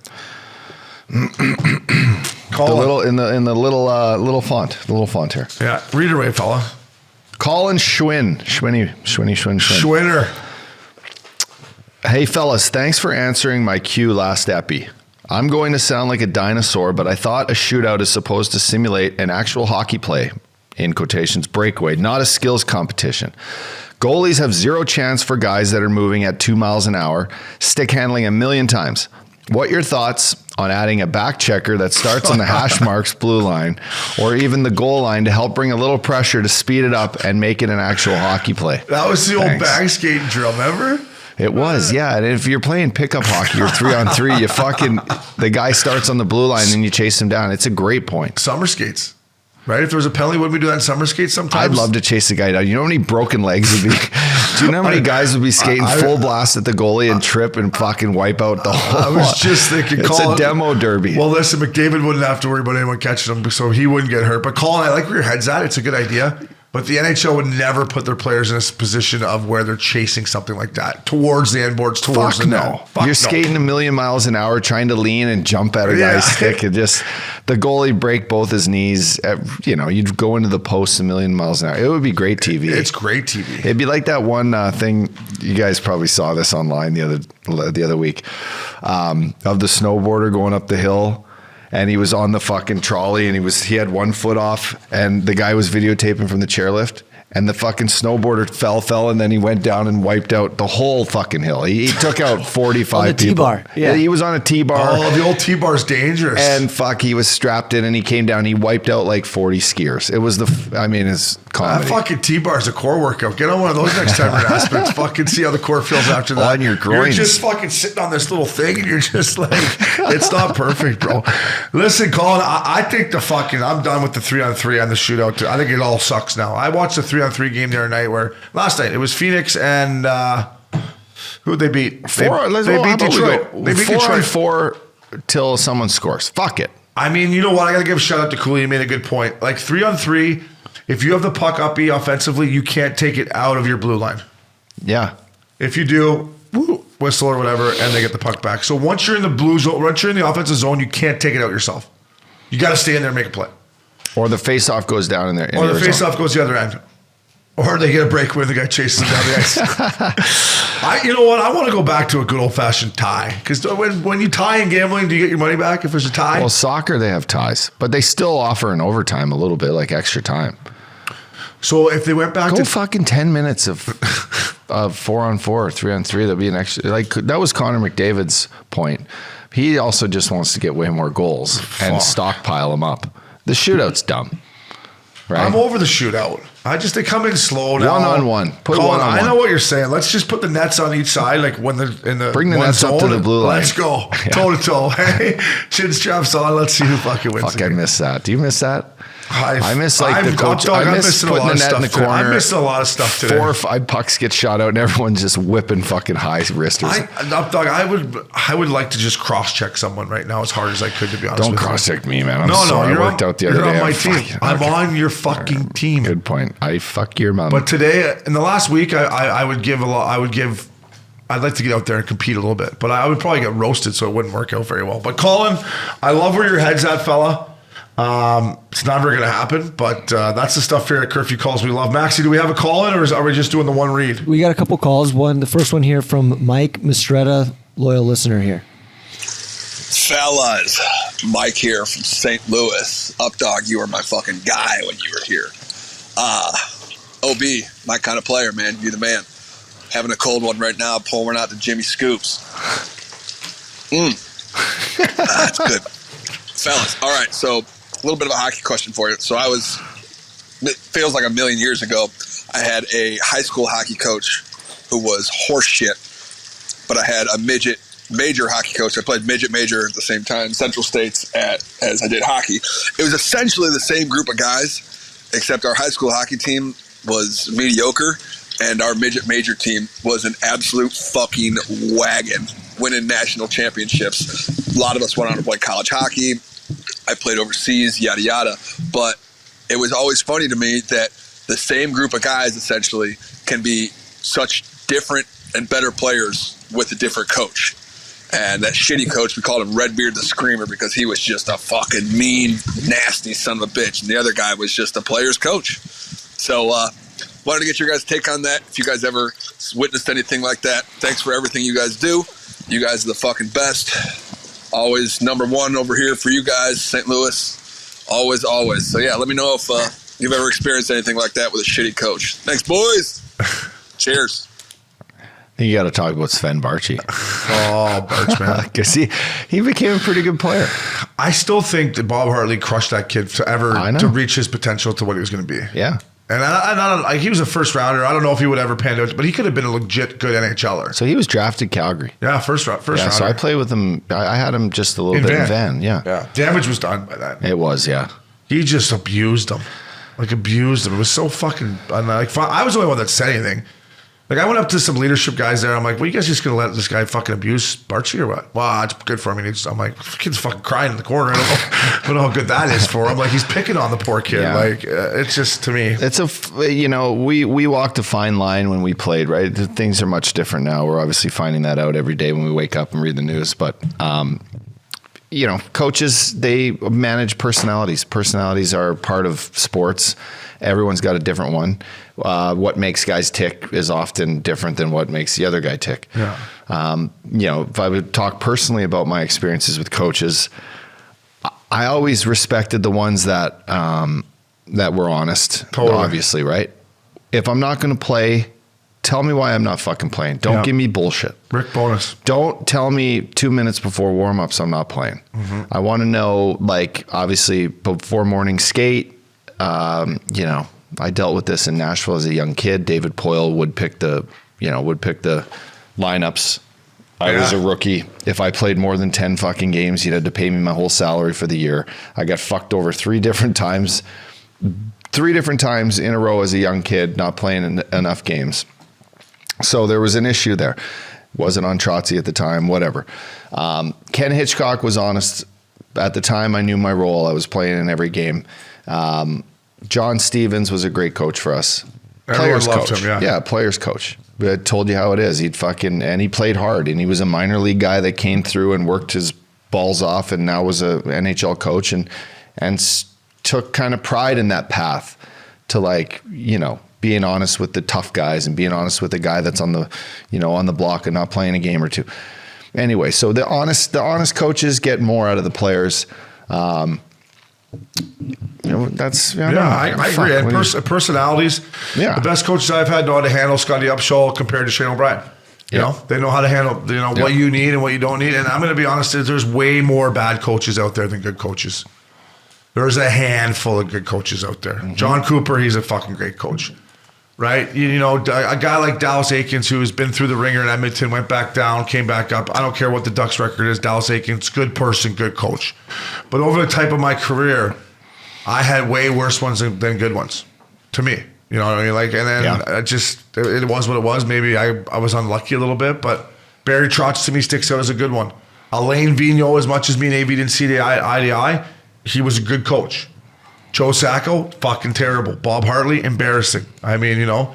The Colin. little in the little font. The little font here. Yeah, read it right, fella. Colin Schwinn. Schwinn. Schwinner. Hey fellas, thanks for answering my cue last epi. I'm going to sound like a dinosaur, but I thought a shootout is supposed to simulate an actual hockey play, in quotations, breakaway, not a skills competition. Goalies have zero chance for guys that are moving at 2 miles an hour, stick handling a million times. What your thoughts on adding a back checker that starts on the hash marks blue line or even the goal line to help bring a little pressure to speed it up and make it an actual hockey play? That was the old bag skating drill, remember? It was, yeah. And if you're playing pickup hockey or 3-on-3, the guy starts on the blue line and you chase him down. It's a great point. Summer skates. Right? If there was a penalty, wouldn't we do that in summer skates sometimes? I'd love to chase the guy down. You know how many broken legs would be? Do you know how many guys would be skating full blast at the goalie and trip and fucking wipe out the whole? I was just thinking, it's Colin, a demo derby. Well, listen, McDavid wouldn't have to worry about anyone catching him, so he wouldn't get hurt. But Colin, I like where your head's at. It's a good idea. But the NHL would never put their players in a position of where they're chasing something like that towards the end boards, towards Fuck the no. net. Fuck You're skating a million miles an hour trying to lean and jump at a guy's stick and just the goalie break both his knees. You'd go into the post a million miles an hour. It would be great TV. It's great TV. It'd be like that one thing. You guys probably saw this online the other week of the snowboarder going up the hill. And he was on the fucking trolley and he had 1 foot off and the guy was videotaping from the chairlift And the fucking snowboarder fell, and then he went down and wiped out the whole fucking hill. He took out 45 on the people. T-bar. Yeah. He was on a T-bar. Oh, the old T-bar's dangerous. And he was strapped in, and he came down. He wiped out like 40 skiers. It was it's comedy. That fucking T-bar's a core workout. Get on one of those next time you're in Aspen. Fucking see how the core feels after that. On your groins. You're just fucking sitting on this little thing, and you're just like, it's not perfect, bro. Listen, Colin, I think I'm done with the 3-on-3 on the shootout. I think it all sucks now. I watched the 3-on-3 game the other night last night it was Phoenix and who'd they beat? They beat Detroit. They beat 4-on-4 till someone scores. Fuck it. I mean, you know what? I got to give a shout out to Cooley. He made a good point. Like 3-on-3, if you have the puck up offensively, you can't take it out of your blue line. Yeah. If you do, whistle or whatever, and they get the puck back. So once you're in the blue zone, once you're in the offensive zone, you can't take it out yourself. You got to stay in there and make a play. Or the face-off goes down in there. Or the face-off goes the other end. Or they get a break where the guy chases them down the ice. You know what? I want to go back to a good old-fashioned tie. Because when you tie in gambling, do you get your money back if there's a tie? Well, soccer, they have ties. But they still offer an overtime a little bit, like extra time. So if they went back to fucking 10 minutes of 4-on-4 or 3-on-3, that'd be an extra. Like that was Connor McDavid's point. He also just wants to get way more goals and stockpile them up. The shootout's dumb. Right? I'm over the shootout. They come in slow now. 1-on-1. Put Colin, 1-on-1. I know what you're saying. Let's just put the nets on each side, like when they're in the bring the nets zone, up to the blue line. Let's go toe to toe. Hey, chin straps on. Let's see who fucking wins. Fuck, I miss that. Do you miss that? I miss the coach. I miss putting the net in the corner. I missed a lot of stuff today. 4 or 5 pucks get shot out, and everyone's just whipping fucking high wristers. Updogg, I would like to just cross check someone right now as hard as I could. To be honest, don't cross check me, man. No, I worked out the other day. You're on my team. I'm on your fucking team. Good point. I fuck your mom. But today, in the last week, I would give a lot. I'd like to get out there and compete a little bit, but I would probably get roasted, so it wouldn't work out very well. But Colin, I love where your head's at, fella. It's never going to happen, but that's the stuff here at Curfew Calls we love. Maxie, do we have a call in, or are we just doing the one read? We got a couple calls. The first one here from Mike Mistretta, loyal listener here. Fellas, Mike here from St. Louis. Updogg, you were my fucking guy when you were here. OB, my kind of player, man. You're the man. Having a cold one right now, pulling one out to Jimmy Scoops. That's good. Fellas, all right, so a little bit of a hockey question for you. So it feels like a million years ago, I had a high school hockey coach who was horse shit, but I had a midget major hockey coach. I played midget major at the same time, Central States, as I did hockey. It was essentially the same group of guys, except our high school hockey team was mediocre, and our midget major team was an absolute fucking wagon, winning national championships. A lot of us went on to play college hockey. I played overseas, yada, yada. But it was always funny to me that the same group of guys essentially can be such different and better players with a different coach. And that shitty coach, we called him Redbeard the Screamer because he was just a fucking mean, nasty son of a bitch. And the other guy was just a player's coach. So wanted to get your guys' take on that. If you guys ever witnessed anything like that, thanks for everything you guys do. You guys are the fucking best. Always number one over here for you guys, St. Louis. Always, always. So, yeah, let me know if you've ever experienced anything like that with a shitty coach. Thanks, boys. Cheers. I think you got to talk about Sven Barchi. Oh, Barch, man. Because he became a pretty good player. I still think that Bob Hartley crushed that kid to reach his potential to what he was going to be. Yeah. And I don't, he was a first rounder. I don't know if he would ever pan out, but he could have been a legit good NHLer. So he was drafted Calgary. Yeah, first rounder. So I played with him. I had him just a little bit in Van. Yeah. Damage was done by that. It was, yeah. He just abused him. It was so fucking, I was the only one that said anything. Like, I went up to some leadership guys there. I'm like, well, you guys just going to let this guy fucking abuse Barchi or what? Well, it's good for him. I'm like, the kid's fucking crying in the corner. I don't know how good that is for him. Like, he's picking on the poor kid. Yeah. Like, it's just, to me. It's we walked a fine line when we played, right? Things are much different now. We're obviously finding that out every day when we wake up and read the news. But, coaches, they manage personalities. Personalities are part of sports. Everyone's got a different one. What makes guys tick is often different than what makes the other guy tick. Yeah. If I would talk personally about my experiences with coaches, I always respected the ones that were honest. Totally. Obviously, right? if I'm not going to play, tell me why I'm not fucking playing. Don't give me bullshit. Rick bonus. Don't tell me 2 minutes before warm-ups I'm not playing. I want to know, like, obviously before morning skate, you know, I dealt with this in Nashville as a young kid. David Poyle would pick the lineups. I was a rookie. If I played more than 10 fucking games, he'd had to pay me my whole salary for the year. I got fucked over 3 different times in a row as a young kid, not playing enough games. So there was an issue there. Wasn't on Trotsy at the time, whatever. Ken Hitchcock was honest. At the time, I knew my role. I was playing in every game. John Stevens was a great coach for us. Everyone loved him, Yeah, players coach. I told you how it is. He played hard, and he was a minor league guy that came through and worked his balls off, and now was a NHL coach, and took kind of pride in that path to, like, you know, being honest with the tough guys and being honest with the guy that's on the block and not playing a game or two. Anyway, so the honest coaches get more out of the players. You know, that's I agree. And personalities. Yeah. The best coaches I've had know how to handle Scotty Upshaw compared to Shane O'Brien. You know, they know how to handle what you need and what you don't need. And I'm going to be honest, there's way more bad coaches out there than good coaches. There's a handful of good coaches out there. John Cooper, he's a fucking great coach. Right? You know, a guy like Dallas Aikens, who's been through the ringer in Edmonton, went back down, came back up. I don't care what the Ducks record is. Dallas Aikens, good person, good coach. But over the type of my career, I had way worse ones than good ones, to me. You know what I mean? Like, and then it was what it was. Maybe I was unlucky a little bit, but Barry Trotz to me sticks out as a good one. Alain Vigneault, as much as me and AB didn't see the eye to eye, he was a good coach. Joe Sacco, fucking terrible. Bob Hartley, embarrassing. I mean, you know,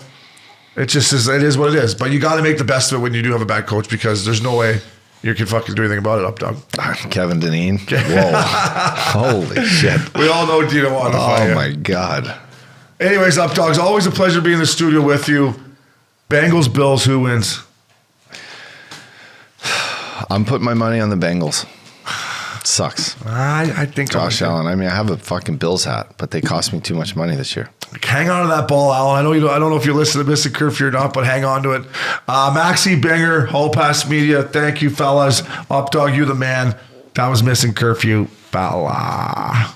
it just is. It is what it is. But you got to make the best of it when you do have a bad coach, because there's no way you can fucking do anything about it, Updogg. Kevin Dineen. Whoa. Holy shit. We all know Gino on the fight. Oh, my God. Anyways, Updoggs, always a pleasure being in the studio with you. Bengals, Bills, who wins? I'm putting my money on the Bengals. It sucks. I think Josh Allen. I mean, I have a fucking Bills hat, but they cost me too much money this year. Hang on to that ball, Alan. I don't know if you listen to Missin Curfew or not, but hang on to it. Maxi Binger, Hall Pass Media. Thank you, fellas. Updogg, you the man. That was Missin Curfew. Fella.